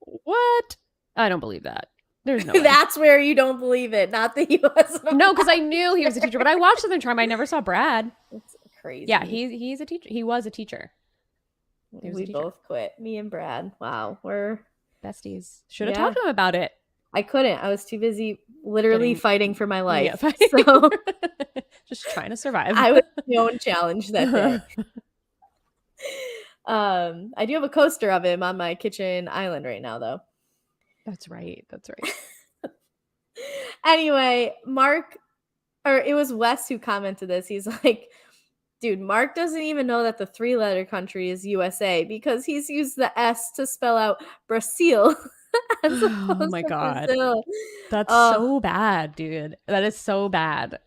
What? I don't believe that. There's no way. That's where you don't believe it, not that he wasn't. No, because I knew he was a teacher, but I watched them try. I never saw Brad. It's crazy. Yeah, he's a teacher. He was a teacher. We both quit. Me and Brad. Wow, we're besties. Should have talked to him about it. I couldn't. I was too busy literally fighting for my life. Yeah, so just trying to survive. I was my own challenge that day. I do have a coaster of him on my kitchen island right now, though. That's right. Anyway, it was Wes who commented this. He's like, dude, Mark doesn't even know that the 3-letter country is USA because he's used the S to spell out Brazil. Oh my God. Brazil. That's so bad, dude. That is so bad.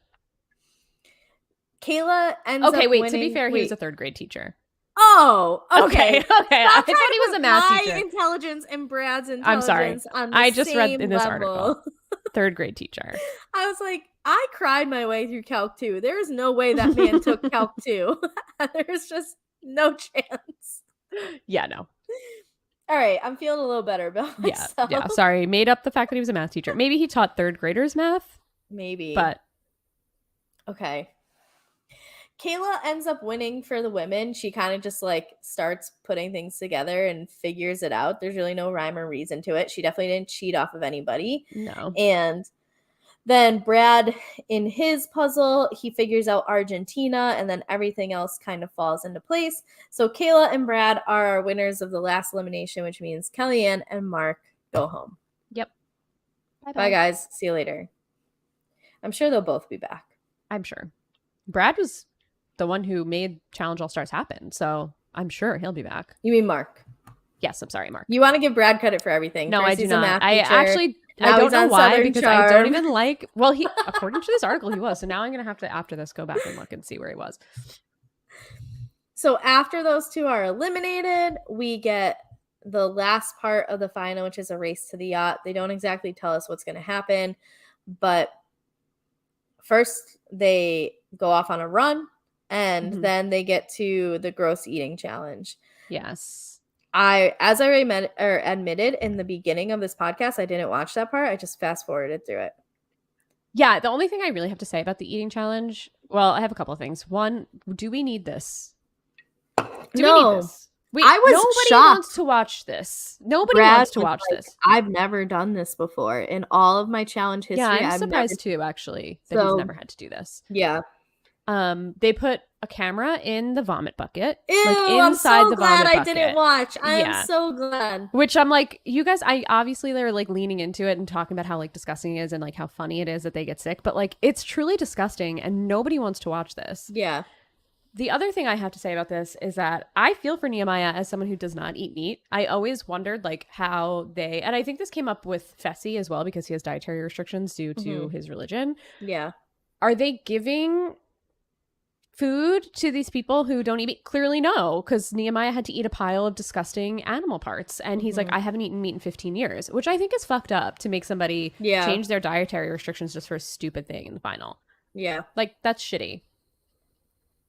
Kayla ends up winning. To be fair, he was a 3rd grade teacher. Oh, okay. I thought he was a math teacher. My intelligence and Brad's intelligence. I'm sorry. I just read in this article. 3rd grade teacher. I was like, I cried my way through Calc 2. There is no way that man took Calc 2. There's just no chance. Yeah, no. All right, I'm feeling a little better about myself. Yeah, sorry. Made up the fact that he was a math teacher. Maybe he taught 3rd graders math. Maybe. But. Okay. Kayla ends up winning for the women. She kind of just like starts putting things together and figures it out. There's really no rhyme or reason to it. She definitely didn't cheat off of anybody. No. And then Brad, in his puzzle, he figures out Argentina, and then everything else kind of falls into place. So Kayla and Brad are our winners of the last elimination, which means Kellyanne and Mark go home. Yep. Bye, guys. See you later. I'm sure they'll both be back. I'm sure. Brad was the one who made Challenge All Stars happen, so I'm sure he'll be back. You mean Mark? Yes, I'm sorry, Mark. You want to give Brad credit for everything. No, First, I do he's not. A math I teacher. actually, now I don't know why, Southern because Charm. I don't even like, well, he, according to this article, he was. So now I'm going to have to, after this, go back and look and see where he was. So after those two are eliminated, we get the last part of the final, which is a race to the yacht. They don't exactly tell us what's going to happen, but first they go off on a run, and then they get to the gross eating challenge. Yes. As I admitted in the beginning of this podcast, I didn't watch that part. I just fast forwarded through it. Yeah, the only thing I really have to say about the eating challenge, well, I have a couple of things. One, do we need this? Do we need this? Nobody wants to watch this. Nobody wants to watch this. I've never done this before in all of my challenge history. Yeah, I'm surprised too, actually, that he's never had to do this. Yeah. They put a camera in the vomit bucket. Ew, like inside the vomit bucket. I'm so glad I didn't watch. I am so glad. Which I'm like, you guys, obviously they're like leaning into it and talking about how like disgusting it is and like how funny it is that they get sick. But like, it's truly disgusting and nobody wants to watch this. Yeah. The other thing I have to say about this is that I feel for Nehemiah as someone who does not eat meat. I always wondered like how and I think this came up with Fessy as well because he has dietary restrictions due to his religion. Yeah. Are they giving food to these people who don't eat meat? Clearly no, because Nehemiah had to eat a pile of disgusting animal parts. And he's like, I haven't eaten meat in 15 years, which I think is fucked up to make somebody change their dietary restrictions just for a stupid thing in the final. Yeah. Like, that's shitty.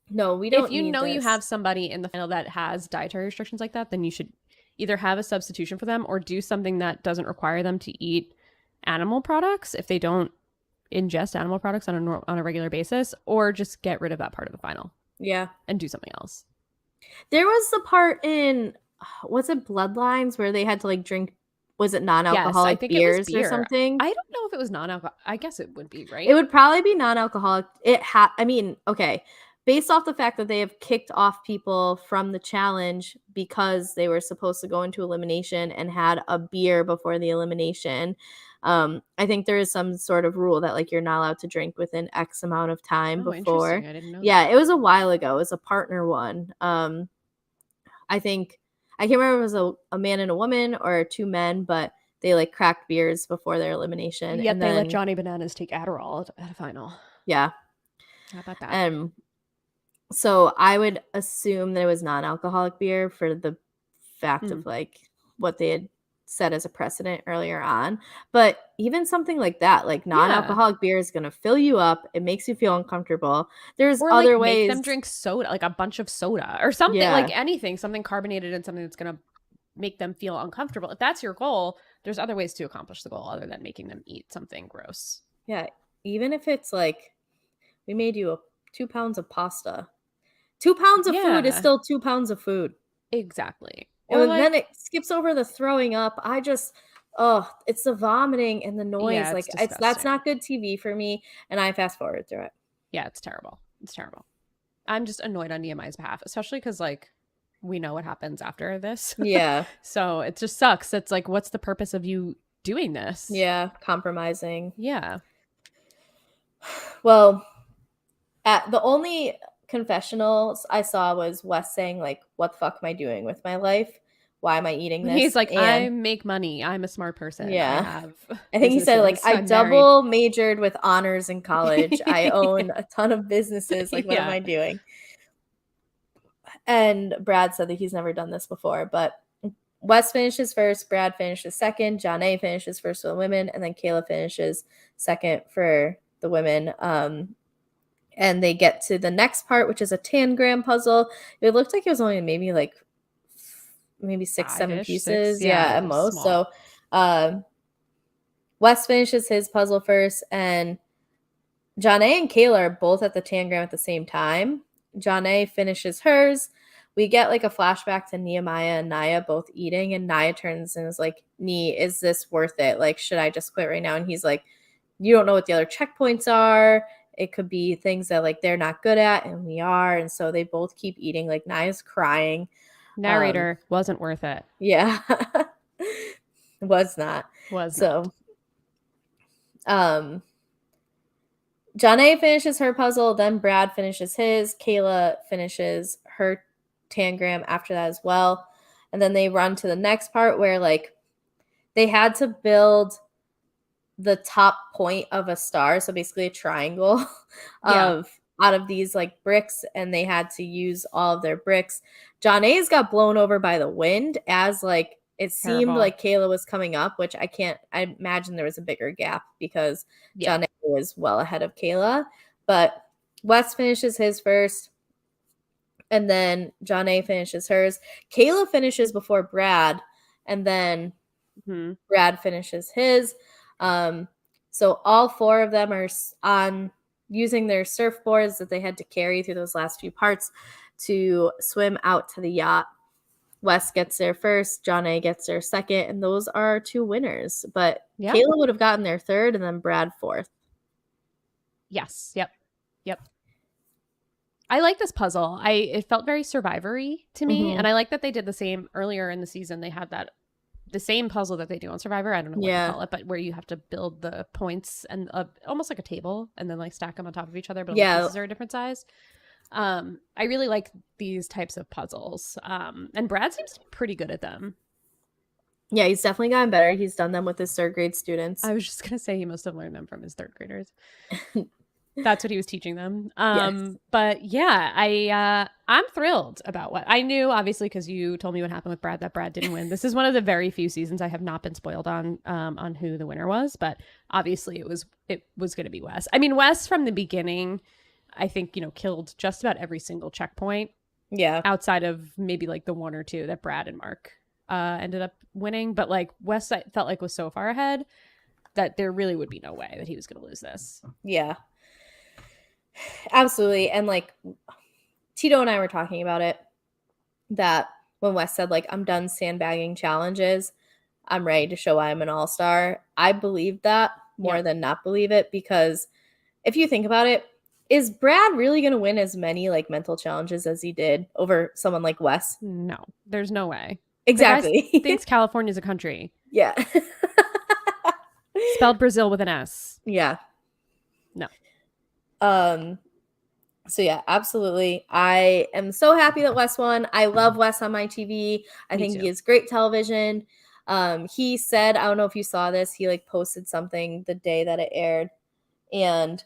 No, we don't. If you know you have somebody in the final that has dietary restrictions like that, then you should either have a substitution for them or do something that doesn't require them to eat animal products if they don't ingest animal products on a regular basis, or just get rid of that part of the final. Yeah. And do something else. There was the part in, was it Bloodlines where they had to like drink, was it non-alcoholic beers or something? I don't know if it was non-alcoholic. I guess it would be, right? It would probably be non-alcoholic. Okay. Based off the fact that they have kicked off people from the challenge because they were supposed to go into elimination and had a beer before the elimination. I think there is some sort of rule that like you're not allowed to drink within X amount of time before. I didn't know that. It was a while ago. It was a partner one. I think I can't remember if it was a man and a woman or 2 men, but they like cracked beers before their elimination. Yet they let Johnny Bananas take Adderall at a final. Yeah. How about that? So I would assume that it was non-alcoholic beer for the fact of like what they had set as a precedent earlier on. But even something like that, like non-alcoholic beer is going to fill you up. It makes you feel uncomfortable. There's other ways. Make them drink soda, like a bunch of soda or something, like anything, something carbonated and something that's going to make them feel uncomfortable. If that's your goal, there's other ways to accomplish the goal other than making them eat something gross. Yeah, even if it's like we made you 2 pounds of pasta. 2 pounds of food is Yeah, still 2 pounds of food. exactly. Or And then like, it skips over the throwing up. Oh, it's the vomiting and the yeah, noise. it's Like it's that's disgusting. not good TV for me, and I fast forward through it. Yeah, it's terrible. It's terrible. I'm just annoyed on Nehemiah's behalf, especially because like we know what happens after this. Yeah. So it just sucks. It's like, what's the purpose of you doing this? Yeah, compromising. Yeah. Well, at the only confessionals I saw was Wes saying like, "What the fuck am I doing with my life? Why am I eating He's this?" like, I And make money. I'm a smart person. I yeah. have I think he said like, businesses. "I I'm married. double majored with honors in college. I own a ton of businesses. Like, what am Yeah. I doing?" And Brad said that he's never done this before, but Wes finishes first, Brad finishes second, Janae finishes first for the women, and then Kayla finishes second for the women. And they get to the next part, which is a Tangram puzzle. It looked like it was only maybe six, seven Five-ish, six. pieces, Yeah, yeah, it at was most. small. So Wes finishes his puzzle first, and Janae and Kayla are both at the Tangram at the same time. Janae finishes hers. We get like a flashback to Nehemiah and Nia both eating, and Nia turns and is like, "Nee, is this worth it? Like, should I just quit right now?" And he's like, "You don't know what the other checkpoints are. It could be things that like they're not good at, and we are." And so they both keep eating. Like Nia's crying. Narrator wasn't worth it. Yeah, was not. Was not. So, Janae finishes her puzzle, then Brad finishes his. Kayla finishes her tangram after that as well. And then they run to the next part where like they had to build the top point of a star, so basically a triangle Yeah. of out of these like bricks, and they had to use all of their bricks. Janae's got blown over by the wind as like it seemed Terrible. like Kayla was coming up, which I imagine there was a bigger gap because Yeah. Janae was well ahead of Kayla. But Wes finishes his first, and then Janae finishes hers. Kayla finishes before Brad, and then Mm-hmm. Brad finishes his. So all four of them are on using their surfboards that they had to carry through those last few parts to swim out to the yacht. Wes gets there first, John A gets there second, and those are two winners. But Yeah. Kayla would have gotten there third, and then Brad fourth. Yes. Yep. Yep. I like this puzzle. It felt very Survivor-y to me, Mhm. and I like that they did the same earlier in the season. They had the same puzzle that they do on Survivor. I don't know what Yeah. to call it, but where you have to build the points and almost like a table, and then like stack them on top of each other, but all the Yeah. pieces are a different size. I really like these types of puzzles. And Brad seems to be pretty good at them. Yeah, he's definitely gotten better. He's done them with his third grade students. I was just gonna say he must have learned them from his third graders. That's what he was teaching them. Yes. But yeah, I'm thrilled about what I knew, obviously, because you told me what happened with Brad, that Brad didn't win. This is one of the very few seasons I have not been spoiled on who the winner was, but obviously it was going to be Wes. I mean, Wes from the beginning, I think, killed just about every single checkpoint. Yeah. Outside of maybe like the one or two that Brad and Mark ended up winning, but like Wes, I felt like was so far ahead that there really would be no way that he was going to lose this. Yeah. Absolutely. And like Tito and I were talking about it, that when Wes said like, "I'm done sandbagging challenges, I'm ready to show I'm an all-star," I believe that more than not believe it, because if you think about it, is Brad really going to win as many like mental challenges as he did over someone like Wes? No, there's no way. Exactly. The guy thinks California's a country. Yeah. Spelled Brazil with an S. Yeah. No. So yeah, absolutely. I am so happy that Wes won. I love Wes on my TV. I think he is great television. He said, I don't know if you saw this, he like posted something the day that it aired, and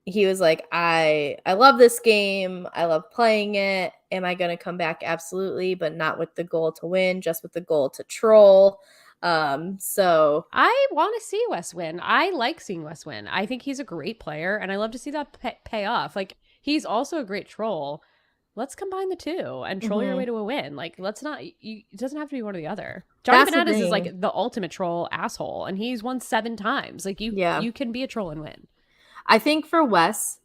he was like, I love this game. I love playing it. Am I going to come back? Absolutely, but not with the goal to win, just with the goal to troll. So I want to see Wes win. I like seeing Wes win. I think he's a great player, and I love to see that pay off. Like, he's also a great troll. let's combine the two and troll your way to a win. Like, let's not, it doesn't have to be one or the other. Johnny That's the Bananas is thing. like the ultimate troll asshole, and he's won 7 times. Like, you can be a troll and win. I think for Wes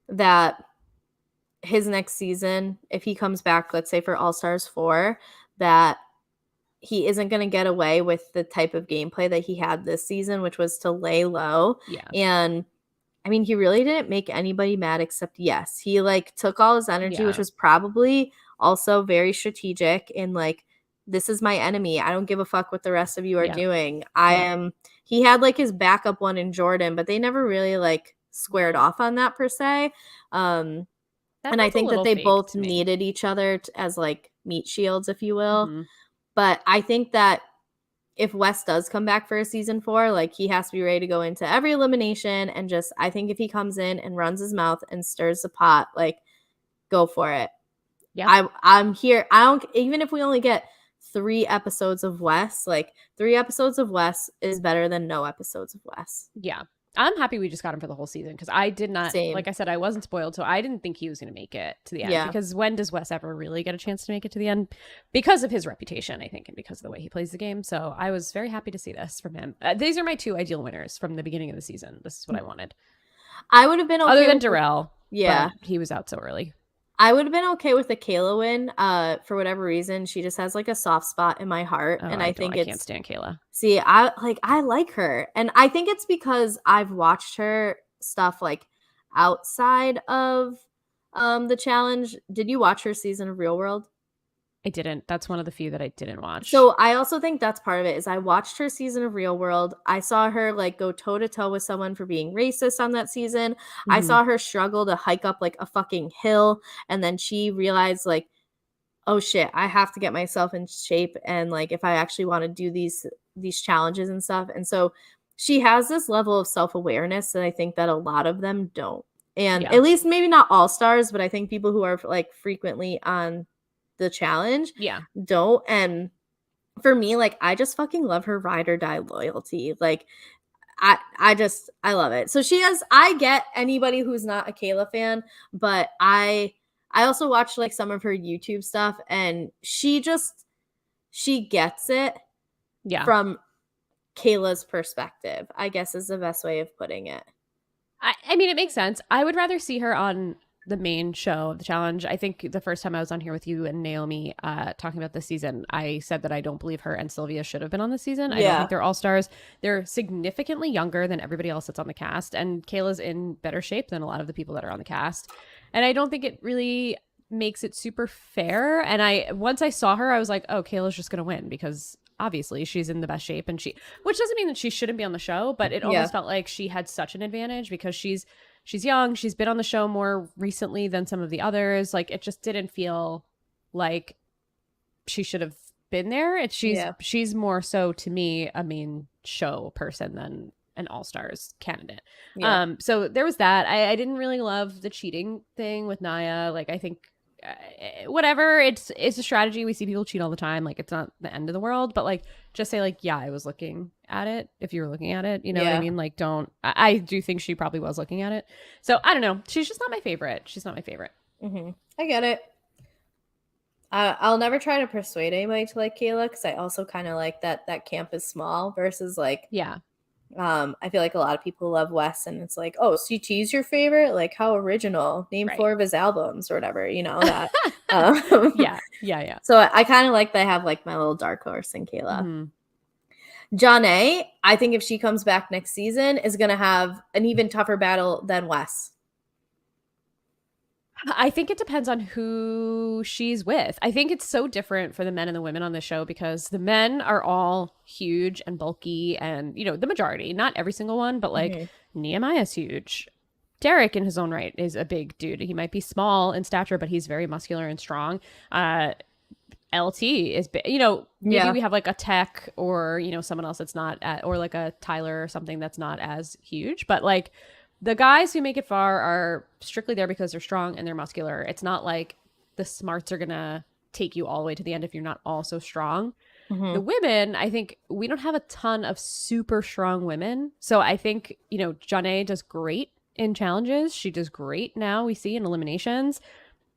that his next season, if he comes back, let's say for All Stars 4, that he isn't going to get away with the type of gameplay that he had this season, which was to lay low. Yeah. And I mean, he really didn't make anybody mad except, yes, he like took all his energy, which was probably also very strategic in like, this is my enemy. I don't give a fuck what the rest of you are doing. He had like his backup one in Jordan, but they never really like squared off on that per se. And I think that they both needed each other as like meat shields, if you will. But I think that if Wes does come back for a season 4, like he has to be ready to go into every elimination and just, I think if he comes in and runs his mouth and stirs the pot, like go for it. Yeah. I'm here. Even if we only get 3 episodes of Wes, like 3 episodes of Wes is better than no episodes of Wes. Yeah. I'm happy we just got him for the whole season because I did not, like I said, I wasn't spoiled, so I didn't think he was going to make it to the end. Because when does Wes ever really get a chance to make it to the end? Because of his reputation, I think, and because of the way he plays the game. So I was very happy to see this from him. These are my 2 ideal winners from the beginning of the season. This is what I wanted. I would have been okay other than Darrell. Yeah, but he was out so early. I would have been okay with the Kayla win. For whatever reason, she just has like a soft spot in my heart, and I can't stand Kayla. See, I like her, and I think it's because I've watched her stuff like outside of the challenge. Did you watch her season of Real World? I didn't. That's one of the few that I didn't watch. So I also think that's part of it is I watched her season of Real World. I saw her like go toe to toe with someone for being racist on that season. I saw her struggle to hike up like a fucking hill. And then she realized like, oh shit, I have to get myself in shape. And like, if I actually want to do these challenges and stuff. And so she has this level of self-awareness that I think that a lot of them don't. And at least maybe not all stars, but I think people who are like frequently on the challenge don't. And for me, like I just fucking love her ride or die loyalty. Like I love it. So I get anybody who's not a Kayla fan, but I also watch like some of her YouTube stuff, and she gets it from Kayla's perspective, I guess is the best way of putting it. I mean, it makes sense. I would rather see her on the main show of the challenge. I think the first time I was on here with you and Naomi talking about this season, I said that I don't believe her and Sylvia should have been on this season. I don't think they're all stars. They're significantly younger than everybody else that's on the cast, and Kayla's in better shape than a lot of the people that are on the cast. And I don't think it really makes it super fair. And once I saw her, I was like, oh, Kayla's just gonna win because obviously she's in the best shape, and which doesn't mean that she shouldn't be on the show, but it almost felt like she had such an advantage because she's young. She's been on the show more recently than some of the others. Like it just didn't feel like she should have been there. She's more so to me a main show person than an all-stars candidate. So there was that. I didn't really love the cheating thing with Nia. Like I think whatever, it's a strategy. We see people cheat all the time. Like it's not the end of the world, but like just say like, yeah, I was looking at it. If you were looking at it, you know what I mean? Like I do think she probably was looking at it. So I don't know. She's just not my favorite. She's not my favorite. I get it. I'll never try to persuade anybody to like Kayla because I also kind of like that camp is small versus like I feel like a lot of people love Wes, and it's like, oh, CT's your favorite? Like, how original. Name 4 of his albums or whatever, you know, that. Yeah. So I kind of like that I have like my little dark horse in Kayla. Janae, I think if she comes back next season, is going to have an even tougher battle than Wes. I think it depends on who she's with. I think it's so different for the men and the women on the show because the men are all huge and bulky and, you know, the majority, not every single one, but like Nehemiah's huge. Derek in his own right is a big dude. He might be small in stature, but he's very muscular and strong. LT is big. You know, maybe we have like a tech or, you know, someone else that's not or like a Tyler or something that's not as huge, but like the guys who make it far are strictly there because they're strong and they're muscular. It's not like the smarts are going to take you all the way to the end if you're not also strong. The women, I think we don't have a ton of super strong women. So I think, you know, Janae does great in challenges. She does great now, we see in eliminations.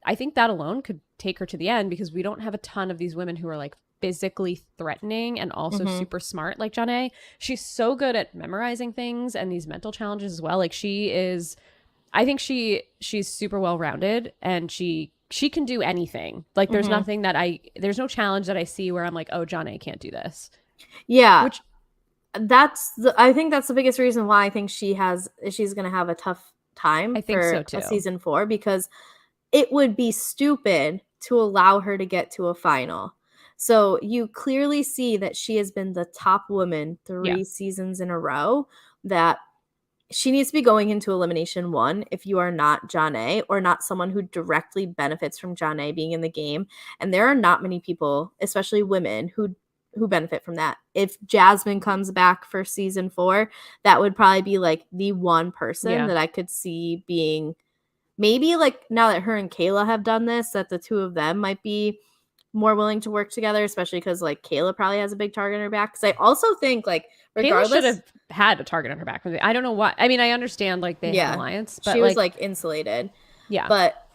I think that alone could take her to the end, because we don't have a ton of these women who are like physically threatening and also super smart like Janae. She's so good at memorizing things and these mental challenges as well. Like she is, I think she's super well rounded, and she can do anything. Like there's nothing that there's no challenge that I see where I'm like, oh, Janae can't do this. Yeah. Which I think that's the biggest reason why I think she's going to have a tough time I think so for too. a season 4, because it would be stupid to allow her to get to a final. So you clearly see that she has been the top woman 3 seasons in a row, that she needs to be going into Elimination 1 if you are not Janae, or not someone who directly benefits from Janae being in the game. And there are not many people, especially women, who benefit from that. If Jasmine comes back for season 4, that would probably be like the one person that I could see being, maybe like now that her and Kayla have done this, that the two of them might be more willing to work together, especially because like Kayla probably has a big target on her back. Because I also think like regardless, Kayla should have had a target on her back. I don't know why. I mean, I understand like they have an alliance, but she was like insulated. Yeah. But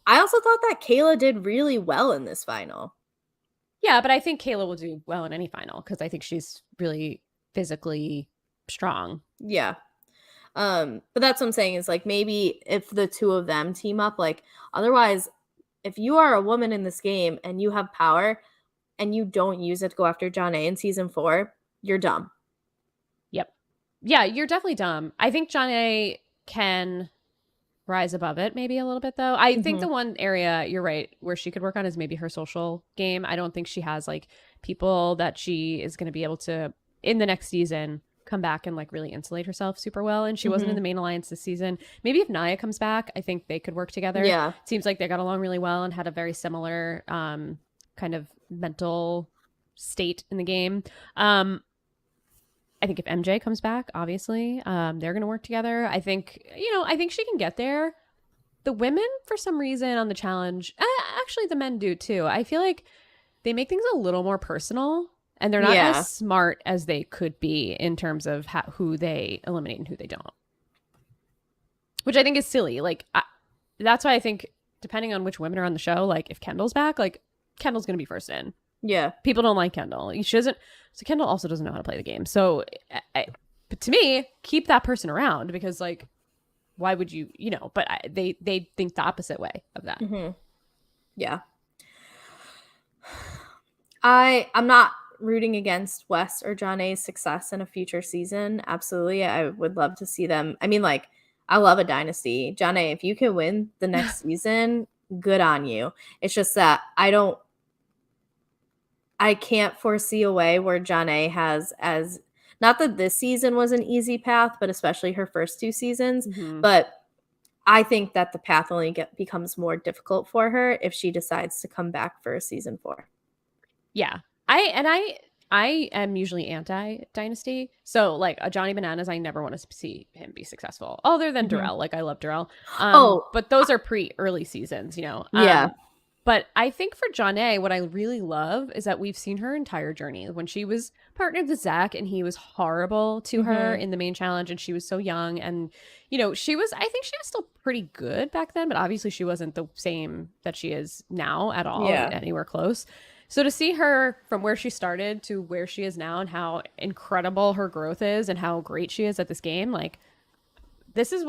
I also thought that Kayla did really well in this final. Yeah, but I think Kayla will do well in any final, because I think she's really physically strong. Yeah. But that's what I'm saying, is like maybe if the two of them team up, like otherwise, if you are a woman in this game and you have power and you don't use it to go after Janae in season 4, you're dumb. Yep. Yeah, you're definitely dumb. I think Janae can rise above it maybe a little bit, though. I think the one area, you're right, where she could work on is maybe her social game. I don't think she has like people that she is going to be able to, in the next season, come back and like really insulate herself super well. And she wasn't in the main alliance this season. Maybe if Nia comes back, I think they could work together. Yeah. It seems like they got along really well and had a very similar kind of mental state in the game. I think if MJ comes back, obviously, they're going to work together. I think she can get there. The women, for some reason, on the challenge, actually the men do too. I feel like they make things a little more personal, and they're not as smart as they could be in terms of who they eliminate and who they don't. Which I think is silly. Like, that's why I think, depending on which women are on the show, like if Kendall's back, like Kendall's going to be first in. Yeah. People don't like Kendall. She doesn't. So Kendall also doesn't know how to play the game. So, but to me, keep that person around, because like, why would you? But they think the opposite way of that. Yeah. I'm not rooting against Wes or Janae's success in a future season. Absolutely, I would love to see them. I mean, like, I love a dynasty. Janae, if you can win the next season, good on you. It's just that I can't foresee a way where Janae has, as not that this season was an easy path, but especially her first 2 seasons. But I think that the path only becomes more difficult for her if she decides to come back for season 4. Yeah. I am usually anti-dynasty. So like a Johnny Bananas, I never want to see him be successful. Other than Darrell. Like I love Darrell. But those are early seasons, Yeah. But I think for Janae, what I really love is that we've seen her entire journey. When she was partnered with Zach and he was horrible to her in the main challenge, and she was so young, and I think she was still pretty good back then, but obviously she wasn't the same that she is now at all, anywhere close. So to see her from where she started to where she is now, and how incredible her growth is and how great she is at this game, like this is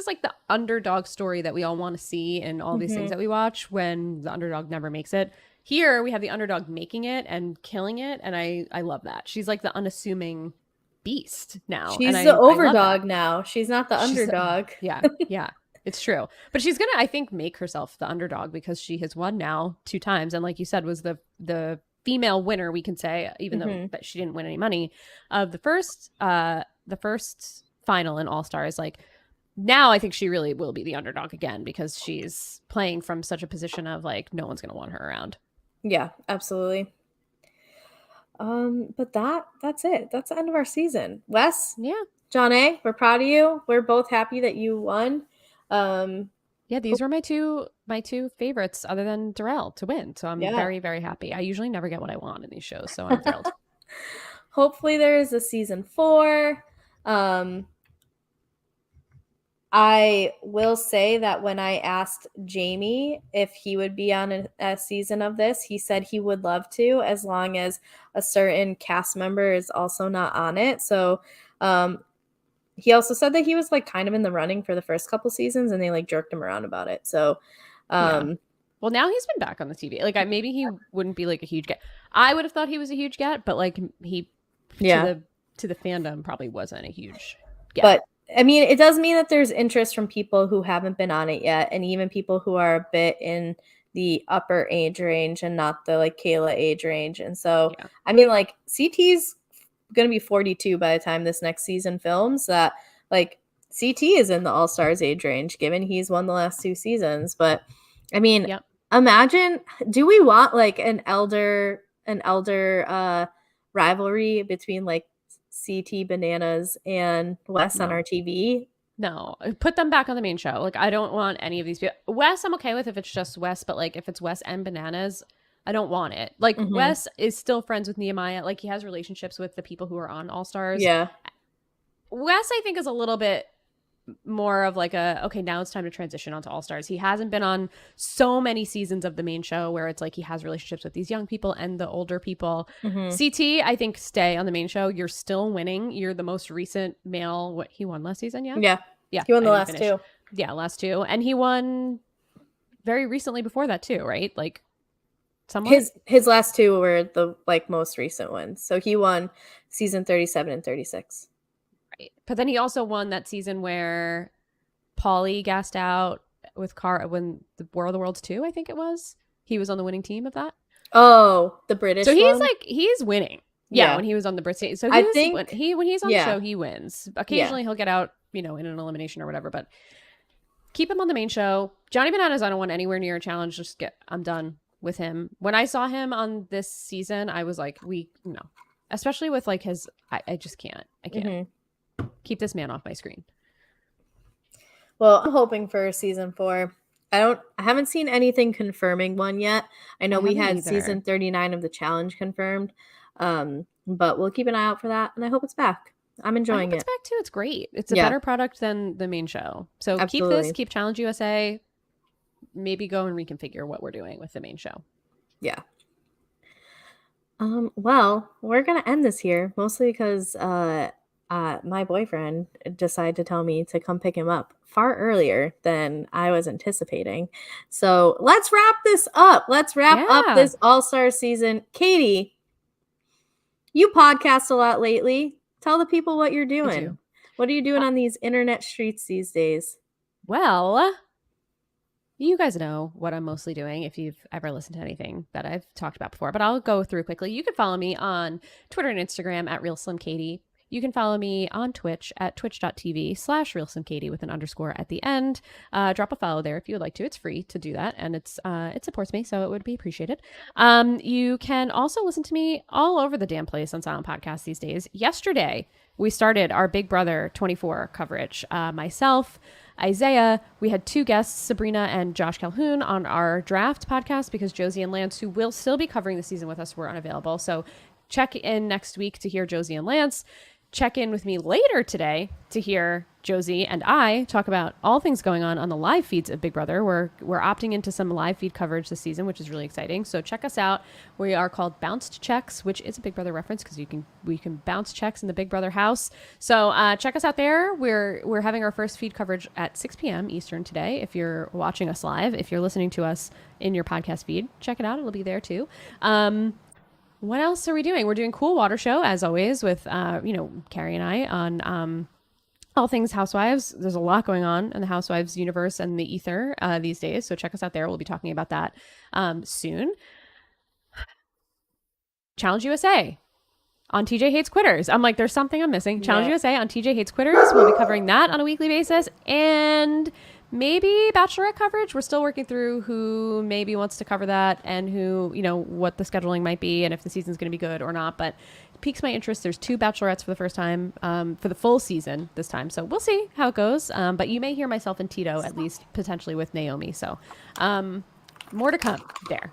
like the underdog story that we all want to see in all these things that we watch, when the underdog never makes it. Here we have the underdog making it and killing it, and I love that. She's like the unassuming beast now. She's the overdog now. She's not the underdog. Yeah. It's true. But she's going to, I think, make herself the underdog, because she has won now 2 times. And like you said, was the female winner, we can say, even though that she didn't win any money, of the first final in All Stars. Like, now I think she really will be the underdog again, because she's playing from such a position of like, no one's going to want her around. Yeah, absolutely. But that's it. That's the end of our season. Wes? Yeah. Janae, we're proud of you. We're both happy that you won. Yeah, these were my two favorites other than Darrell to win. So I'm very, very happy. I usually never get what I want in these shows, so I'm thrilled. Hopefully there is a season 4. I will say that when I asked Jamie if he would be on a season of this, he said he would love to, as long as a certain cast member is also not on it. So he also said that he was like kind of in the running for the first couple seasons, and they like jerked him around about it. So well, now he's been back on the TV. Like, maybe he wouldn't be like a huge get. I would have thought he was a huge get, but like he to the fandom probably wasn't a huge get. But I mean, it does mean that there's interest from people who haven't been on it yet, and even people who are a bit in the upper age range and not the like Kayla age range. And so, I mean, like CT's going to be 42 by the time this next season films. That like CT is in the All Stars age range, given he's won the last 2 seasons. But I mean, imagine, do we want like an elder rivalry between like CT Bananas and Wes on our TV? No, put them back on the main show. Like, I don't want any of these people. Wes, I'm okay with if it's just Wes, but like if it's Wes and Bananas, I don't want it. Like, Wes is still friends with Nehemiah. Like, he has relationships with the people who are on All Stars. Yeah. Wes, I think, is a little bit more of like okay, now it's time to transition onto All Stars. He hasn't been on so many seasons of the main show where it's like he has relationships with these young people and the older people. CT, I think, stay on the main show. You're still winning. You're the most recent male. What, he won last season? Yeah, he won the last 2. Yeah, last 2, and he won very recently before that too, right? Like, his last 2 were the like most recent ones. So he won season 37 and 36. Right. But then he also won that season where Paulie gassed out with Kari when the War of the Worlds 2, I think it was. He was on the winning team of that. Oh, the British. So he's winning. Yeah, when he was on the British. So I think when he's on the show, he wins. Occasionally he'll get out, in an elimination or whatever, but keep him on the main show. Johnny Bananas, I don't want anywhere near a challenge. I'm done with him. When I saw him on this season, I was like, no. Especially with like his, I just can't. I can't. Keep this man off my screen. Well, I'm hoping for season 4. I haven't seen anything confirming one yet. I know we had season 39 of the challenge confirmed. But we'll keep an eye out for that, and I hope it's back. I'm enjoying it. It's back too. It's great. It's a better product than the main show. So Absolutely. Keep Challenge USA. Maybe go and reconfigure what we're doing with the main show. Yeah. Well, we're gonna end this here, mostly because my boyfriend decided to tell me to come pick him up far earlier than I was anticipating. So let's wrap this up. Let's wrap up this All-Star season. Katie, you podcast a lot lately. Tell the people what you're doing. What are you doing on these internet streets these days? Well, you guys know what I'm mostly doing if you've ever listened to anything that I've talked about before, but I'll go through quickly. You can follow me on Twitter and Instagram at RealSlimKatie. You can follow me on Twitch at twitch.tv/RealSlimKatie with an underscore at the end. Drop a follow there if you would like to. It's free to do that, and it supports me, so it would be appreciated. You can also listen to me all over the damn place on Silent Podcasts these days. Yesterday, we started our Big Brother 24 coverage. Myself, Isaiah, we had 2 guests, Sabrina and Josh Calhoun, on our draft podcast because Josie and Lance, who will still be covering the season with us, were unavailable. So check in next week to hear Josie and Lance. Check in with me later today to hear Josie and I talk about all things going on the live feeds of Big Brother. We're opting into some live feed coverage this season, which is really exciting. So check us out. We are called Bounced Checks, which is a Big Brother reference because we can bounce checks in the Big Brother house. So check us out there. We're having our first feed coverage at 6 p.m. Eastern today. If you're watching us live, if you're listening to us in your podcast feed, check it out. It'll be there too. What else are we doing? We're doing Cool Water Show, as always, with, Kari and I on all things Housewives. There's a lot going on in the Housewives universe and the ether these days. So check us out there. We'll be talking about that soon. Challenge USA on TJ Hates Quitters. I'm like, there's something I'm missing. Challenge USA on TJ Hates Quitters. We'll be covering that on a weekly basis. And maybe Bachelorette coverage. We're still working through who maybe wants to cover that and who, what the scheduling might be and if the season's going to be good or not. But it piques my interest. There's 2 Bachelorettes for the first time for the full season this time. So we'll see how it goes. But you may hear myself and Tito, at least potentially with Naomi. So more to come there.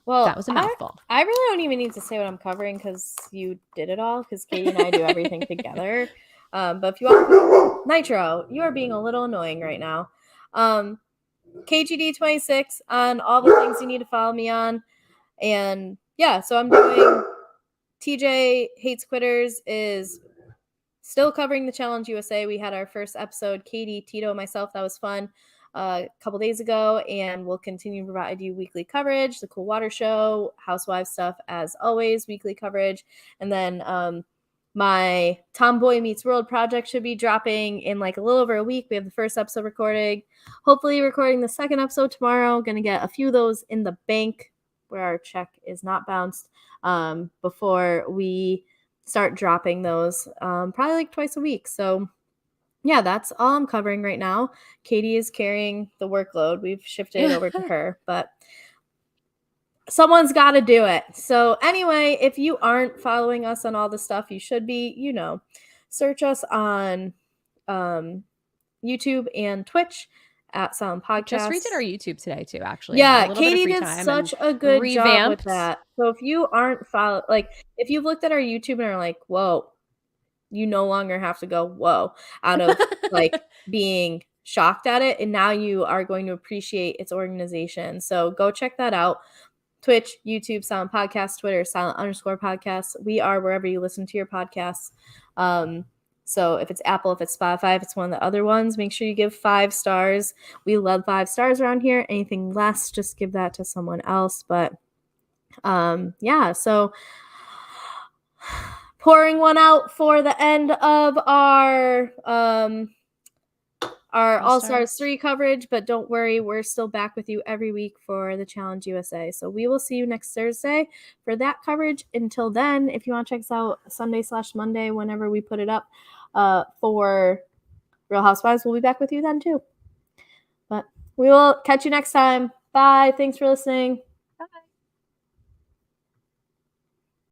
Well, that was a mouthful. I really don't even need to say what I'm covering because you did it all because Katie and I do everything together. But if you want Nitro, you are being a little annoying right now. KGD26 on all the things you need to follow me on. And yeah, so I'm doing TJ Hates Quitters is still covering the Challenge USA. We had our first episode, Katie, Tito, and myself. That was fun a couple days ago, and we'll continue to provide you weekly coverage, the Cool Water Show, Housewives stuff as always, weekly coverage. And then my Tomboy Meets World project should be dropping in like a little over a week. We have the first episode recording, hopefully recording the second episode tomorrow. Gonna get a few of those in the bank where our check is not bounced before we start dropping those probably like twice a week. So yeah, that's all I'm covering right now. Katie is carrying the workload. We've shifted over to her, but someone's got to do it. So anyway, if you aren't following us on all the stuff, you should be, search us on YouTube and Twitch at Sound Podcast. Just redid our YouTube today too, actually. Yeah, Katie did such a good job with that. So if you aren't if you've looked at our YouTube and are like, whoa, you no longer have to go, whoa, out of like being shocked at it. And now you are going to appreciate its organization. So go check that out. Twitch, YouTube, Silent Podcast, Twitter, Silent_Podcast. We are wherever you listen to your podcasts. So if it's Apple, if it's Spotify, if it's one of the other ones, make sure you give 5 stars. We love 5 stars around here. Anything less, just give that to someone else. But yeah, so pouring one out for the end of our All-Stars 3 coverage, but don't worry, we're still back with you every week for the Challenge USA. So we will see you next Thursday for that coverage. Until then, if you want to check us out Sunday/Monday, whenever we put it up for Real Housewives, we'll be back with you then too. But we will catch you next time. Bye. Thanks for listening.